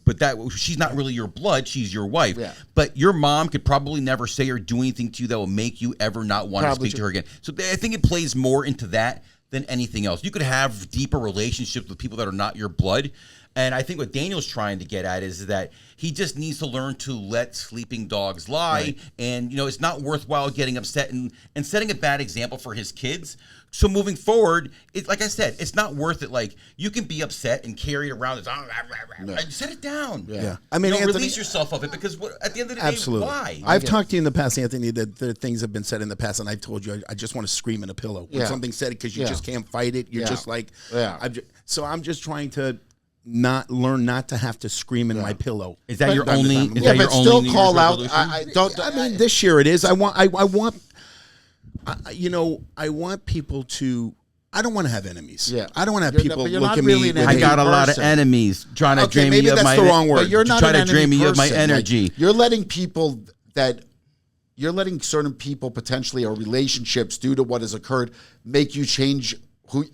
S1: but that she's not really your blood. She's your wife.
S3: Yeah.
S1: But your mom could probably never say or do anything to you that will make you ever not want to speak to her again. So I think it plays more into that than anything else. You could have deeper relationships with people that are not your blood. And I think what Daniel's trying to get at is that he just needs to learn to let sleeping dogs lie. Right. And, it's not worthwhile getting upset and setting a bad example for his kids. So moving forward, like I said, it's not worth it. Like, you can be upset and carry it around. Set it down.
S4: Yeah. I mean, Anthony,
S1: release yourself of it because at the end of the
S4: absolutely.
S1: day, why?
S4: I've talked to you in the past, Anthony, that the things have been said in the past, and I've told you I just want to scream in a pillow. When something's said because you just can't fight it. You're just like, so I'm just trying to learn not to have to scream in my pillow.
S1: Is that your only? Is
S3: yeah,
S1: that your
S3: but
S1: only
S3: still call out.
S4: I mean, this year it is. I want people to. I don't want to have enemies.
S3: Yeah.
S4: I don't want to have people look at me.
S1: I got a lot of enemies trying to drain me of my.
S4: Maybe that's the wrong word.
S3: But you're not
S1: trying to drain me of my energy.
S3: Like, you're letting certain people potentially or relationships due to what has occurred make you change.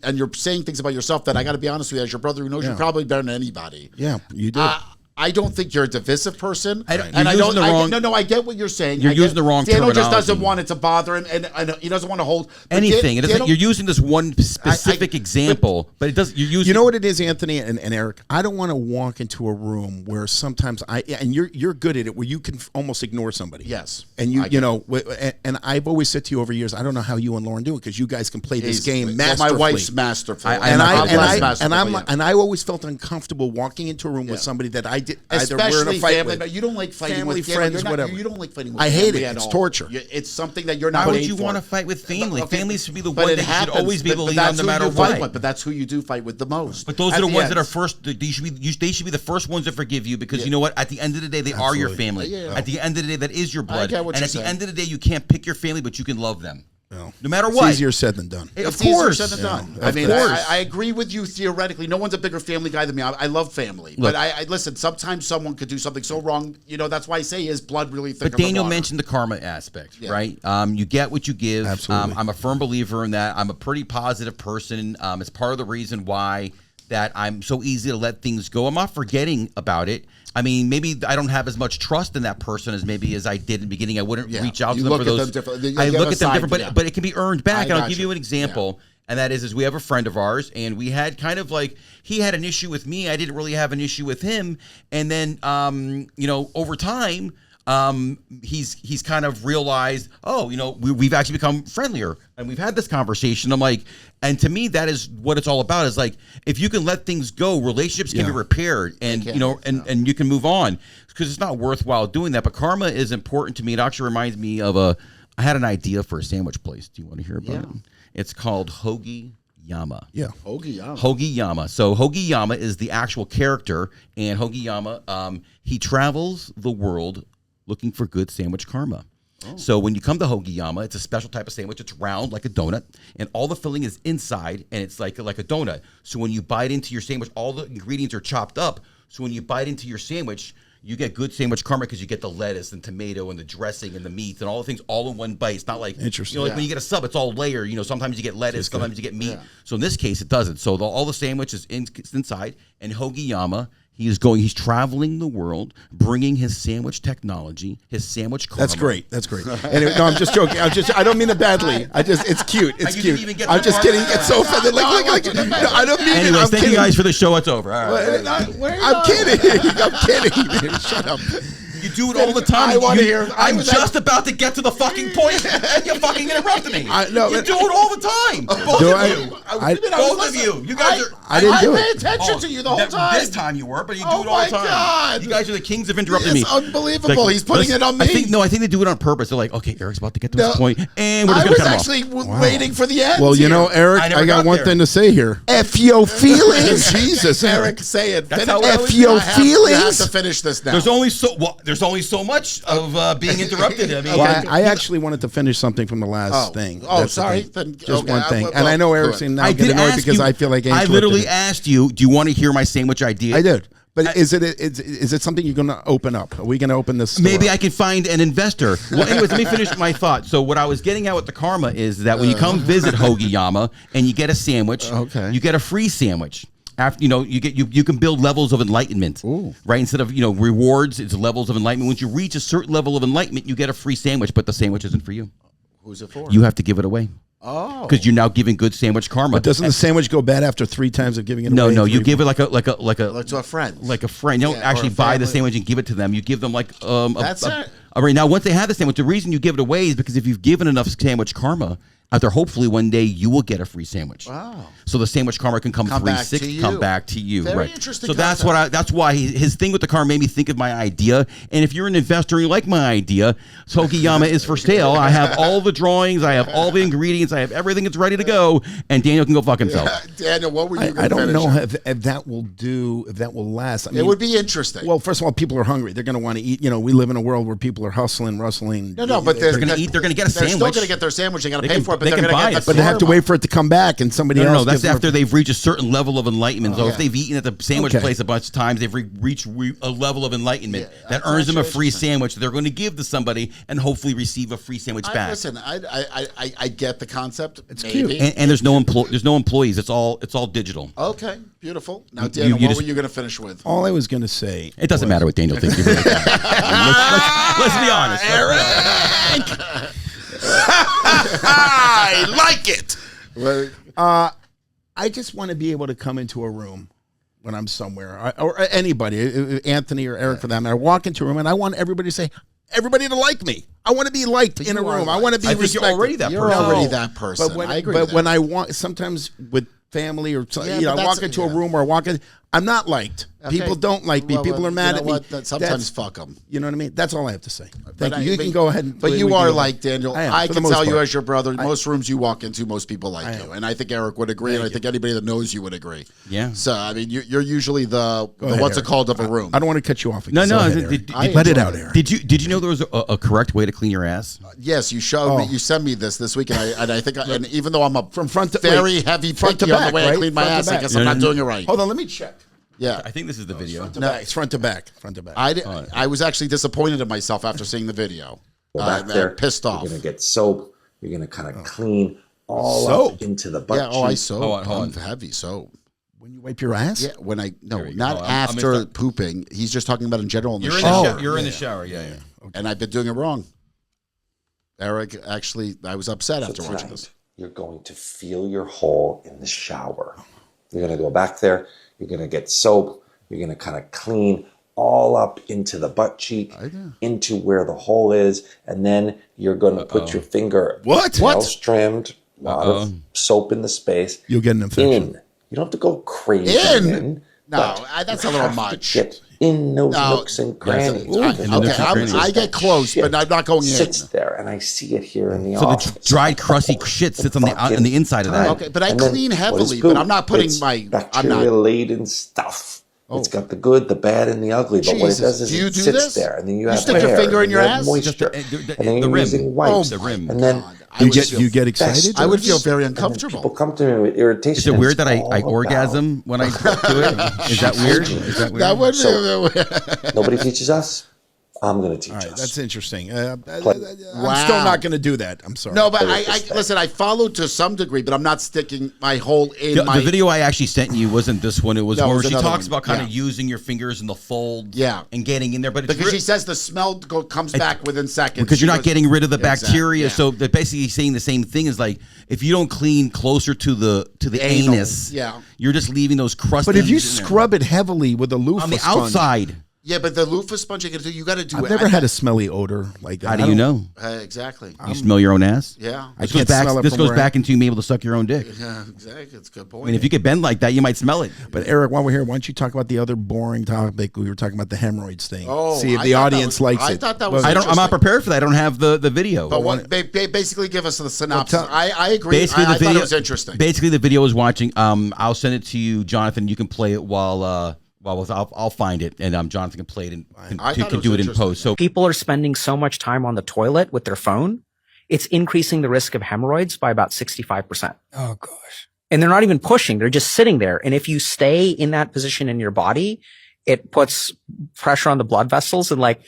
S3: And you're saying things about yourself that I got to be honest with you, as your brother who knows you probably better than anybody.
S4: Yeah, you do.
S3: I don't think you're a divisive person.
S1: I get
S3: what you're saying.
S1: You're using the wrong
S3: Daniel
S1: terminology.
S3: just doesn't want it to bother him, and he doesn't want to hold
S1: anything. You're using this one specific example, but it does. You're using.
S4: You know what it is, Anthony and Eric? I don't want to walk into a room where sometimes you're good at it, where you can almost ignore somebody.
S3: Yes,
S4: and and I've always said to you over years, I don't know how you and Lauren do it because you guys can play this game masterfully.
S3: My wife's masterful,
S4: and I always felt uncomfortable walking into a room with somebody that I did.
S3: Especially family, but you don't like fighting
S4: family,
S3: with
S4: friends, whatever.
S3: You don't like fighting with
S4: I hate it.
S3: At
S4: It's
S3: all.
S4: torture.
S3: It's something that you're not.
S1: Why would you want to fight with family?
S3: Okay,
S1: family should be the one that should always be able to lean on no matter
S3: what. But that's who you do fight with the most.
S1: But those are the ones that are first. They should be the first ones to forgive you because you know what? At the end of the day, they are your family.
S3: Yeah.
S1: At the end of the day, that is your blood.
S3: And at
S1: the end of the day, you can't pick your family, but you can love them. No matter what.
S4: It's easier said than done.
S1: Of course.
S3: Easier said than done. I mean, I agree with you theoretically. No one's a bigger family guy than me. I love family. Look, but I listen, sometimes someone could do something so wrong. That's why I say is blood really thicker.
S1: But Daniel mentioned the karma aspect, right? You get what you give.
S4: Absolutely.
S1: I'm a firm believer in that. I'm a pretty positive person. It's part of the reason why that I'm so easy to let things go. I'm not forgetting about it. I mean, maybe I don't have as much trust in that person as I did in the beginning. I wouldn't reach out to them for those. I look at them different, but it can be earned back. And I'll give you an example. And that is we have a friend of ours, and we had kind of like he had an issue with me. I didn't really have an issue with him. And then, over time, he's kind of realized, we've actually become friendlier, and we've had this conversation. I'm like, and to me, that is what it's all about. Is like if you can let things go, relationships can be repaired, and and you can move on because it's not worthwhile doing that. But karma is important to me. It actually reminds me of I had an idea for a sandwich place. Do you want to hear about it? It's called Hoagie Yama.
S4: Yeah.
S3: Hoagie
S1: Yama. So Hoagie Yama is the actual character, and Hoagie Yama, he travels the world looking for good sandwich karma. So when you come to Hoagie Yama, it's a special type of sandwich. It's round like a donut, and all the filling is inside, and it's like a donut. So when you bite into your sandwich, all the ingredients are chopped up. So when you bite into your sandwich, you get good sandwich karma because you get the lettuce and tomato and the dressing and the meat and all the things all in one bite. It's not like,
S4: interesting.
S1: When you get a sub, it's all layered. Sometimes you get lettuce, sometimes you get meat. So in this case, it doesn't. So all the sandwich is inside, and Hoagie Yama, He's traveling the world, bringing his sandwich technology, his sandwich karma.
S4: That's great. That's great. Anyway, no, I'm just joking. I don't mean it badly. It's cute. It's cute. I'm just kidding. It's so funny. No, I don't mean it.
S1: Anyways, thank you guys for the show. It's over. All right.
S4: I'm kidding. I'm kidding. Shut up.
S1: You do it all the time.
S4: I want to hear.
S1: I'm just about to get to the fucking point, and you fucking interrupted me. You do it all the time. Both of you. You guys are.
S4: I didn't do
S3: pay
S4: it.
S3: attention to you the whole time.
S1: This time you were, but you do it all
S3: my
S1: the time.
S3: God.
S1: You guys are the kings of interrupting me.
S3: It's unbelievable. He's putting it on me.
S1: I think they do it on purpose. They're like, okay, Eric's about to get to this point, and we're just going to cut him off.
S3: I was actually waiting for the end.
S4: Well, you know, Eric, I got one thing to say here.
S3: F your feelings.
S4: Jesus,
S3: Eric, say it.
S1: That's how
S3: F your feelings. You have to finish this now.
S1: There's only so much of being interrupted. I mean,
S4: I actually wanted to finish something from the last thing.
S3: Oh, sorry.
S4: Just one thing. And I know Eric's now getting annoyed because I feel like
S1: I literally asked you, do you want to hear my sandwich idea?
S4: I did. But is it something you're going to open up? Are we going to open this store?
S1: Maybe I can find an investor. Well, anyways, let me finish my thought. So what I was getting at with the karma is that when you come visit Hoagie Yama and you get a sandwich, you get a free sandwich. After you can build levels of enlightenment.
S4: Ooh.
S1: Right? Instead of rewards, it's levels of enlightenment. Once you reach a certain level of enlightenment, you get a free sandwich, but the sandwich isn't for you.
S3: Who's it for?
S1: You have to give it away.
S3: Oh,
S1: because you're now giving good sandwich karma.
S4: But doesn't the sandwich go bad after 3 times of giving it away?
S1: No, you give it like a
S3: to a friend.
S1: Like a friend. You don't actually buy the sandwich and give it to them. You give them like
S3: That's it.
S1: All right, now once they have the sandwich, the reason you give it away is because if you've given enough sandwich karma out there, hopefully one day you will get a free sandwich.
S3: Wow.
S1: So the sandwich karma can come
S3: back to you.
S1: come back to you.
S3: Very
S1: right.
S3: interesting
S1: So
S3: concept.
S1: that's why his thing with the karma made me think of my idea. And if you're an investor and you like my idea, Sogiyama is for sale. I have all the drawings, I have all the ingredients, I have everything that's ready to go, and Daniel can go fuck himself.
S3: Daniel, what were you going to
S4: I don't know
S3: finish?
S4: if that will last. I mean,
S3: It would be interesting.
S4: Well, first of all, people are hungry. They're going to want to eat. We live in a world where people are hustling, rustling.
S3: No, but
S1: They're going to eat. They're going to get a
S3: They're
S1: sandwich.
S3: still going to get their sandwich. They got to pay for it, but
S1: they
S3: they're
S1: can
S3: going to
S1: buy
S3: get
S1: it.
S3: the
S4: But they have to
S3: karma.
S4: wait for it to come back, and somebody else.
S1: No, that's
S4: gives them
S1: after they've reached a certain level of enlightenment. So if they've eaten at the sandwich
S4: Okay.
S1: place a bunch of times, they've reached a level of enlightenment that earns them a free sandwich. They're going to give to somebody and hopefully receive a free sandwich back.
S3: Listen, I get the concept. It's
S4: cute.
S1: And there's no employees. It's all digital.
S3: Okay, beautiful. Now, Daniel, what were you going to finish with?
S4: All I was going to say.
S1: It doesn't matter what Daniel thinks. Let's be honest,
S3: Eric.
S4: I like it. I just want to be able to come into a room when I'm somewhere, or anybody, Anthony or Eric for that matter, walk into a room and I want everybody to say, everybody to like me. I want to be liked in a room. I want to be respected.
S1: You're already that
S3: You're
S1: person.
S3: already that person.
S4: But when
S3: I agree.
S4: but when I walk, sometimes with family or I walk into a room or I'm not liked.
S3: Okay.
S4: People don't like me.
S3: Well,
S4: People are mad at me.
S3: Sometimes fuck them.
S4: You know what I mean? That's all I have to say. Thank you. You can go ahead.
S3: But you are like Daniel. I
S4: for
S3: can
S4: the most
S3: tell you
S4: part.
S3: as your brother, most rooms you walk into, most people like you. And I think Eric would agree, and I think anybody that knows you would agree.
S1: Yeah.
S3: So, I mean, you're usually the
S4: ahead,
S3: what's it
S4: Eric.
S3: called of a room.
S4: I don't want to cut you off.
S1: No.
S4: Go ahead, Eric.
S3: enjoy
S4: Let it out,
S3: it.
S4: Eric.
S1: Did you know there was a correct way to clean your ass?
S3: Yes, you showed me. You sent me this week, and I think, and even though I'm a
S4: From front to
S3: very
S4: wait,
S3: heavy
S4: front to
S3: picky on
S4: back,
S3: the way I
S4: right?
S3: clean my
S4: Front to
S3: ass, I
S4: back.
S3: guess I'm not doing it right.
S4: Hold on, let me check.
S3: Yeah.
S1: I think this is the video.
S4: It's front to back. Front to back.
S3: I was actually disappointed in myself after seeing the video.
S2: Go back there.
S3: Pissed off.
S2: You're going to get soap. You're going to kind of clean all
S4: Soap?
S2: up into the butt
S3: Yeah, I
S2: cheek.
S3: soap.
S1: Hold on.
S3: I'm heavy soap.
S4: When you wipe your ass?
S3: Yeah, when I
S1: Here we go.
S3: not
S1: I'm
S3: after
S1: gonna start-
S3: pooping. He's just talking about in general in the
S1: You're in
S3: shower.
S1: the shower. You're in the shower. Yeah.
S3: And I've been doing it wrong. Eric, actually, I was upset
S2: So
S3: after watching
S2: tonight,
S3: this.
S2: you're going to feel your hole in the shower. You're going to go back there. You're going to get soap. You're going to kind of clean all up into the butt cheek, into where the hole is, and then you're going to put your finger,
S4: What?
S2: well trimmed, a lot of soap in the space.
S4: You'll get an infection.
S2: In. You don't have to go crazy
S3: In? No,
S2: but
S3: that's
S2: you
S3: a little
S2: have to
S3: much.
S2: Get in those
S3: No.
S2: nooks and crannies.
S3: I get close, but I'm not going in.
S2: Sits there, and I see it here in the
S1: So
S2: office.
S1: the dried, crusty shit sits on the inside of that.
S3: Okay, but I
S2: And then
S3: clean
S2: what is
S3: heavily,
S2: poop?
S3: but I'm not putting
S2: It's
S3: my- I'm not-
S2: bacteria-laden stuff. It's got the good, the bad, and the ugly. But what it
S3: Jesus.
S2: does is
S3: Do you
S2: it
S3: do
S2: sits
S3: this?
S2: there, and then you
S3: You
S2: have
S3: stick your
S2: hair,
S3: finger in
S2: and
S3: your
S2: you have
S3: ass?
S2: moisture,
S1: Just
S2: and then
S1: the
S2: you're
S1: rim.
S2: using wipes,
S1: the rim.
S2: and then
S4: You get excited?
S3: I would feel very
S2: and then
S3: uncomfortable.
S2: people come to me with irritation.
S1: Is it
S2: and
S1: weird
S2: it's
S1: that I
S2: all about
S1: orgasm when I do it? Is that weird? Is that weird?
S3: That would
S2: So- Nobody teaches us. I'm going to teach
S4: All right,
S2: us.
S4: that's interesting. I'm still not going to do that. I'm sorry.
S3: No, but I listen. I followed to some degree, but I'm not sticking my whole in
S1: The,
S3: my.
S1: the video I actually sent you wasn't this one. It was
S3: No, it
S1: where
S3: was
S1: she
S3: another
S1: talks
S3: one.
S1: about kind of
S3: Yeah.
S1: using your fingers in the fold
S3: Yeah.
S1: and getting in there. But it's
S3: because she says the smell comes back within seconds.
S1: because you're
S3: She
S1: not
S3: goes-
S1: getting rid of the
S3: Exactly,
S1: bacteria.
S3: yeah.
S1: So they're basically saying the same thing as like if you don't clean closer to the
S3: Anal,
S1: anus,
S3: yeah.
S1: you're just leaving those crusties.
S4: But if you
S1: in there.
S4: scrub it heavily with a loofah
S1: on the
S4: sponge,
S1: outside,
S3: Yeah, but the loofah sponge you got to do.
S4: I've never had a smelly odor like that.
S1: how do you know?
S3: Exactly.
S1: You smell your own ass.
S3: Yeah.
S4: I
S1: This goes
S4: can't
S1: back.
S4: smell it
S1: This
S4: from
S1: goes
S4: where
S1: back into you being able to suck your own dick.
S3: Yeah, exactly. It's a good point.
S1: I mean, if you get bent like that, you might smell it.
S4: But Eric, while we're here, why don't you talk about the other boring topic? We were talking about the hemorrhoids thing.
S3: Oh,
S4: see if
S3: I
S4: the
S3: thought that
S4: audience
S3: was-
S4: likes
S3: I
S4: it.
S3: thought that was
S1: I'm not
S3: interesting.
S1: prepared for that. I don't have the video.
S3: But what, basically, give us the synopsis.
S4: tell-
S3: I agree.
S1: Basically,
S3: I
S1: the
S3: thought
S1: video
S3: it was interesting.
S1: Basically, the video is watching. I'll send it to you, Jonathan. You can play it while I'll find it, and Jonathan can play it and
S3: I
S1: can
S3: thought it was
S1: do it in
S3: interesting.
S1: post. So
S6: People are spending so much time on the toilet with their phone, it's increasing the risk of hemorrhoids by about 65%.
S7: Oh gosh.
S6: And they're not even pushing, they're just sitting there. And if you stay in that position in your body, it puts pressure on the blood vessels, and like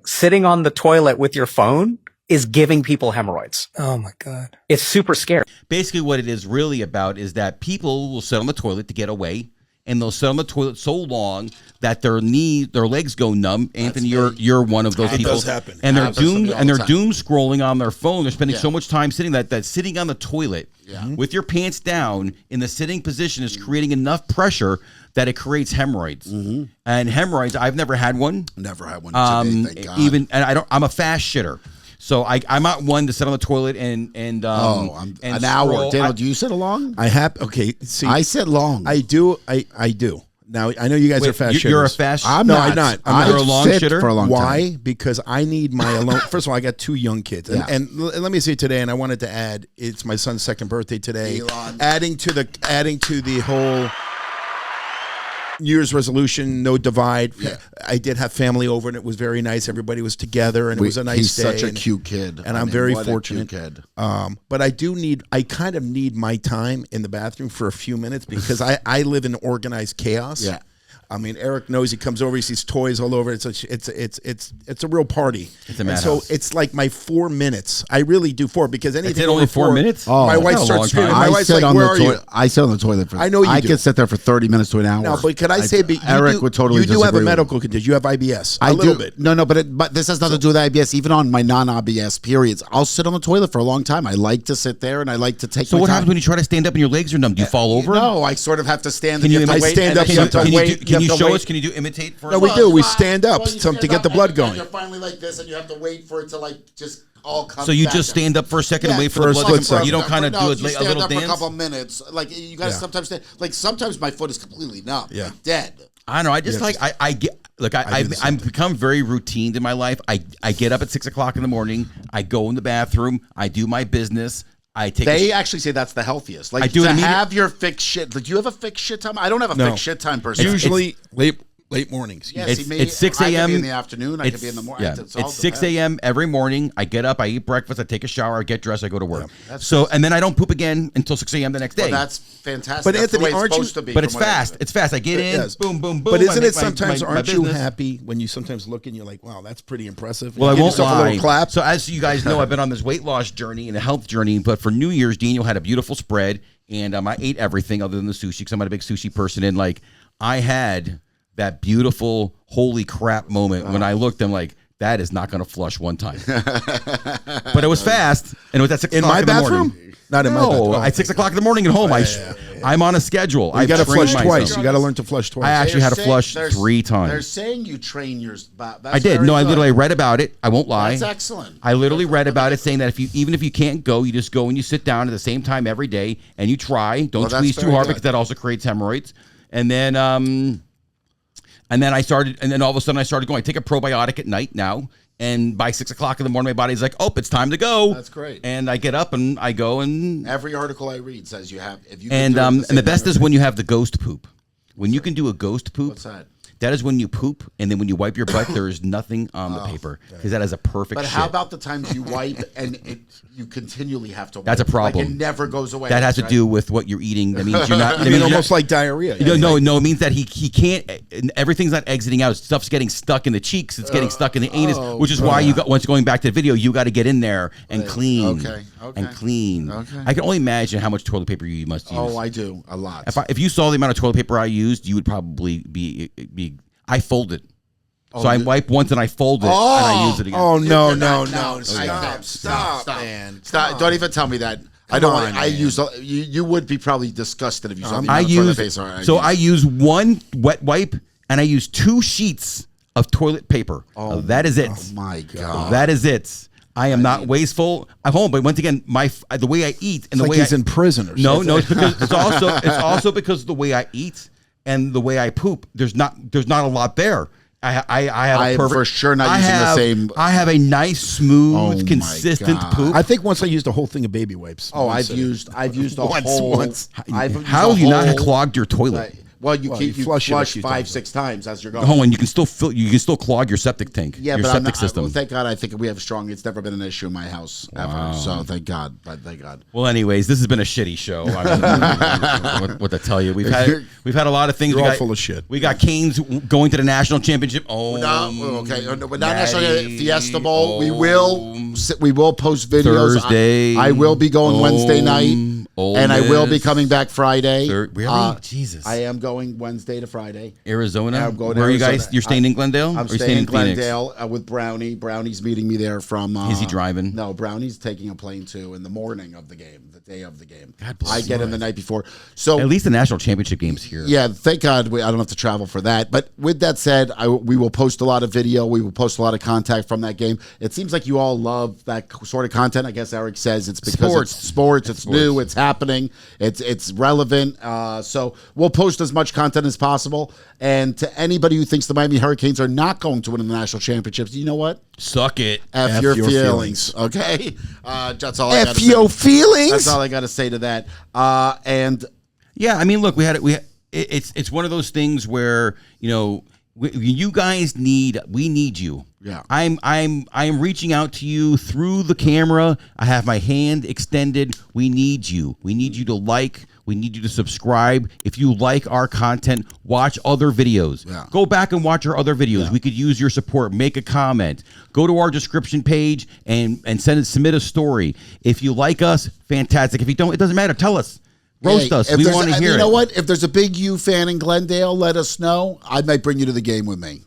S6: sitting on the toilet with your phone is giving people hemorrhoids.
S7: Oh my God.
S6: It's super scary.
S1: basically, what it is really about is that people will sit on the toilet to get away, and they'll sit on the toilet so long that their legs go numb. Anthony, you're one of those people.
S4: does happen.
S1: And they're
S3: Happens to me
S1: doomed,
S3: all
S1: and
S3: the
S1: they're
S3: time.
S1: doom scrolling on their phone. They're spending
S3: Yeah.
S1: so much time sitting that sitting on the toilet
S3: Yeah.
S1: with your pants down in the sitting position is creating enough pressure that it creates hemorrhoids. And hemorrhoids, I've never had one.
S3: Never had one today, thank God.
S1: Even and I'm a fast shitter. So I'm not one to sit on the toilet and
S3: I'm
S1: and
S3: an hour.
S1: scroll.
S3: Daniel, do you sit along?
S4: I have okay. See,
S3: I sit long.
S4: I do. I do. Now I know you guys
S1: Wait,
S4: are fast shitters.
S1: you're a fast.
S3: I'm
S4: No,
S3: not.
S4: I'm not.
S1: You're a long
S3: sit
S1: shitter?
S3: for a long
S4: Why?
S3: time.
S4: Because I need my alone. First of all, I got 2 young kids,
S3: Yeah.
S4: and let me say today, and I wanted to add, it's my son's 2nd birthday today.
S3: Elon.
S4: Adding to the whole New Year's resolution, no divide.
S3: Yeah.
S4: I did have family over, and it was very nice. Everybody was together, and it was a nice
S3: He's
S4: day.
S3: such a
S4: and-
S3: cute kid.
S4: and
S3: I
S4: I'm
S3: mean,
S4: very
S3: what a cute
S4: fortunate.
S3: kid.
S4: But I kind of need my time in the bathroom for a few minutes because I live in organized chaos.
S3: Yeah.
S4: I mean, Eric knows. He comes over, he sees toys all over. It's a real party.
S1: It's a
S4: And
S1: madhouse.
S4: so it's like my 4 minutes. I really do 4 because anything
S1: it only
S4: over
S1: 4 minutes?
S3: Oh,
S4: my wife
S1: that's a
S4: starts
S1: long
S4: screaming.
S1: time.
S4: My
S3: I
S4: wife's
S3: sit
S4: like,
S3: on
S4: "Where
S3: the
S4: are you?"
S3: toilet. I sit on the toilet for.
S4: I know you
S3: I
S4: do.
S3: can sit there for 30 minutes to an hour.
S4: No, but can I say, but you
S3: Eric would totally.
S4: You do have a
S3: disagree with
S4: medical
S3: me.
S4: condition. You have IBS.
S3: I
S4: A little
S3: do.
S4: bit.
S3: No, but this has nothing to do with IBS. Even on my non-IBS periods, I'll sit on the toilet for a long time. I like to sit there and I like to take.
S1: So
S3: my
S1: what
S3: time.
S1: happens when you try to stand up and your legs are numb? Do you fall over?
S3: No, I sort of have to stand.
S1: Can you
S3: have to
S1: imitate-
S3: wait,
S4: stand
S3: and
S4: up,
S3: then
S4: you have to
S3: wait.
S1: Can you
S3: have to
S1: show
S3: wait.
S1: us? Can you do imitate for
S4: No,
S1: us?
S4: we do. We
S3: Well,
S4: stand up
S3: well, you
S4: to
S3: stand
S4: get the
S3: up
S4: blood
S3: and
S4: going.
S3: You're finally like this, and you have to wait for it to like just all come.
S1: So you
S3: back
S1: just
S3: up.
S1: stand up for a second and
S3: Yeah,
S1: wait for
S4: for
S1: the
S4: a
S1: blood
S4: split
S1: to come.
S4: second.
S1: You don't kind of
S3: No,
S1: do
S3: you
S1: a
S3: stand
S1: little
S3: up for a
S1: dance?
S3: couple minutes. Like you guys
S4: Yeah.
S3: sometimes stand, like sometimes my foot is completely numb,
S4: Yeah.
S3: like dead.
S1: I don't know. I just I get. Look, I'm become very routine in my life. I get up at 6 o'clock in the morning. I go in the bathroom. I do my business. I take.
S3: They actually say that's the healthiest. Like
S1: I do it
S3: to
S1: immediate-
S3: have your fixed shit. Like, do you have a fixed shit time? I don't have a
S4: No.
S3: fixed shit time per se.
S4: Usually late mornings.
S3: Yeah,
S1: It's-
S3: see, me,
S1: it's 6
S3: I could
S1: a.m.
S3: be in the afternoon. I could be in the morning.
S1: Yeah, it's 6 a.m. every morning. I get up, I eat breakfast, I take a shower, I get dressed, I go to work. And then I don't poop again until 6 a.m. the next day.
S3: Well, that's fantastic.
S4: But
S3: That's
S4: Anthony,
S3: the way it's
S4: aren't you-
S3: supposed to be.
S1: but
S3: from
S1: it's
S3: what I
S1: fast.
S3: understand.
S1: It's fast. I get in,
S4: Yes.
S1: boom, boom, boom.
S4: But
S1: I
S4: isn't
S1: make
S4: it sometimes,
S1: my
S4: aren't you
S1: business.
S4: happy when you sometimes look and you're like, wow, that's pretty impressive?
S1: Well, I
S4: Give
S1: won't
S4: yourself
S1: lie.
S4: a little clap.
S1: So as you guys know, I've been on this weight loss journey and a health journey. But for New Year's, Daniel had a beautiful spread, and I ate everything other than the sushi because I'm not a big sushi person. And like, I had that beautiful holy crap moment when I looked. I'm like, that is not going to flush one time. But it was fast, and it was at 6
S4: in
S1: o'clock
S4: my
S1: in the
S4: bathroom?
S1: morning.
S4: Not in my
S1: No,
S4: bathroom.
S1: at 6 o'clock in the morning at home. I'm on a schedule.
S4: You got to
S1: I've trained
S4: flush twice.
S1: myself.
S4: You got to learn to flush twice.
S1: I actually had to
S3: They're
S1: flush
S3: saying-
S1: 3
S3: They're
S1: times.
S3: saying you train your.
S1: I did. No, I literally read about it. I won't lie.
S3: That's excellent.
S1: I literally read about it saying that even if you can't go, you just go and you sit down at the same time every day and you try. Don't
S3: Well, that's
S1: squeeze too
S3: very
S1: hard
S3: good.
S1: because that also creates hemorrhoids. And then I started, and then all of a sudden I started going. I take a probiotic at night now, and by 6 o'clock in the morning, my body's like, "Oh, it's time to go."
S3: That's great.
S1: And I get up and I go and
S3: Every article I read says you have. If you can
S1: and
S3: do it at the
S1: and the
S3: same
S1: best
S3: time
S1: is when you have the ghost poop. When you can do a ghost poop.
S3: What's that?
S1: That is when you poop, and then when you wipe your butt, there is nothing on the paper because that is a perfect.
S3: But
S1: shit.
S3: how about the times you wipe and you continually have to wipe?
S1: That's a problem.
S3: Like it never goes away.
S1: That has to do with what you're eating. That means you're not.
S4: I mean, almost like diarrhea.
S1: No, it means that he can't. Everything's not exiting out. Stuff's getting stuck in the cheeks. It's getting stuck in the anus, which is why once going back to the video, you got to get in there and clean.
S3: Okay.
S1: And clean.
S3: Okay.
S1: I can only imagine how much toilet paper you must use.
S3: Oh, I do a lot.
S1: If you saw the amount of toilet paper I used, you would probably be. I fold it. So I wipe once and I fold it and I use it again.
S4: Oh no!
S3: Stop, man! Stop! Don't even tell me that. I don't. I use. You would be probably disgusted if you saw me.
S1: I use one wet wipe and I use 2 sheets of toilet paper. That is it.
S3: Oh my God!
S1: That is it. I am not wasteful. I'm home, but once again, the way I eat and the way
S4: he's in prison or something.
S1: No, it's because it's also because of the way I eat and the way I poop. There's not a lot there. I have a perfect,
S3: for sure not using the same.
S1: I have a nice, smooth, consistent poop.
S4: I think once I used a whole thing of baby wipes.
S3: I've used a whole.
S1: How have you not clogged your toilet?
S3: Well, you flush 5-6 times as you're going.
S1: Oh, and you can still clog your septic tank.
S3: Yeah,
S1: your
S3: but
S1: septic system.
S3: Well, thank God, I think we have strong. It's never been an issue in my house ever. So thank God.
S1: Well, anyways, this has been a shitty show. I mean, what to tell you? We've had a lot of things.
S4: You're all full of shit.
S1: We got Canes going to the national championship.
S3: We're not national Fiesta Bowl. We will post videos.
S1: Thursday.
S3: I will be going Wednesday night. And I will be coming back Friday.
S1: Jesus.
S3: I am going Wednesday to Friday.
S1: Arizona?
S3: I'm going to
S1: Where are you
S3: Arizona.
S1: guys? You're staying in Glendale?
S3: I'm staying in Glendale with Brownie. Brownie's meeting me there from...
S1: Is he driving?
S3: No, Brownie's taking a plane too in the morning of the game, the day of the game.
S1: God bless
S3: I get in the night before. So
S1: at least the national championship game's here.
S3: Yeah, thank God I don't have to travel for that. But with that said, we will post a lot of video. We will post a lot of content from that game. It seems like you all love that sort of content. I guess Eric says it's because it's sports. It's new. It's happening. It's relevant. So we'll post as much content as possible. And to anybody who thinks the Miami Hurricanes are not going to win the national championships, you know what?
S1: Suck it.
S3: F your feelings. Okay? That's all I got to say.
S4: F your feelings?
S3: That's all I got to say to that. And
S1: yeah, I mean, look, it's one of those things where, you guys we need you.
S3: Yeah.
S1: I'm reaching out to you through the camera. I have my hand extended. We need you. We need you to like. We need you to subscribe. If you like our content, watch other videos.
S3: Yeah.
S1: Go back and watch our other videos. Yeah. We could use your support. Make a comment. Go to our description page and submit a story. If you like us, fantastic. If you don't, it doesn't matter. Tell us. Roast us. We want to hear it.
S3: You know what? If there's a big U fan in Glendale, let us know. I might bring you to the game with me.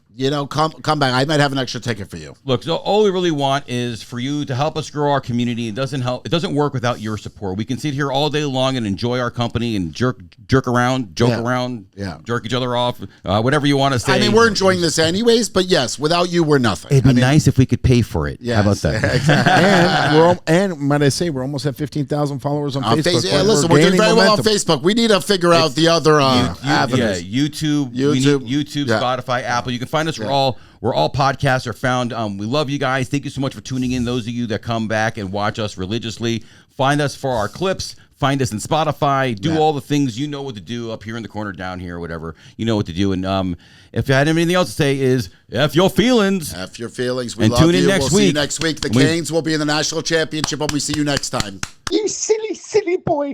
S3: Come back. I might have an extra ticket for you.
S1: Look, so all we really want is for you to help us grow our community. It doesn't work without your support. We can sit here all day long and enjoy our company and joke around, jerk each other off, whatever you want to say.
S3: I mean, we're enjoying this anyways, but yes, without you, we're nothing.
S1: It'd be nice if we could pay for it.
S3: Yes,
S1: how about that?
S4: and might I say, we're almost at 15,000 followers on Facebook.
S3: Yeah, listen, we're doing very well on Facebook. We need to figure out the other avenues.
S1: YouTube, Spotify, Apple. You can find us where all podcasts are found. We love you guys. Thank you so much for tuning in. Those of you that come back and watch us religiously, find us for our clips. Find us in Spotify. Do all the things you know what to do up here in the corner, down here, whatever. You know what to do. And if you had anything else to say, is F your feelings.
S3: F your feelings. We
S1: and
S3: love
S1: tune in
S3: you.
S1: next
S3: we'll
S1: week.
S3: See you next week. The Canes will be in the national championship, and we see you next time.
S4: You silly, silly boy.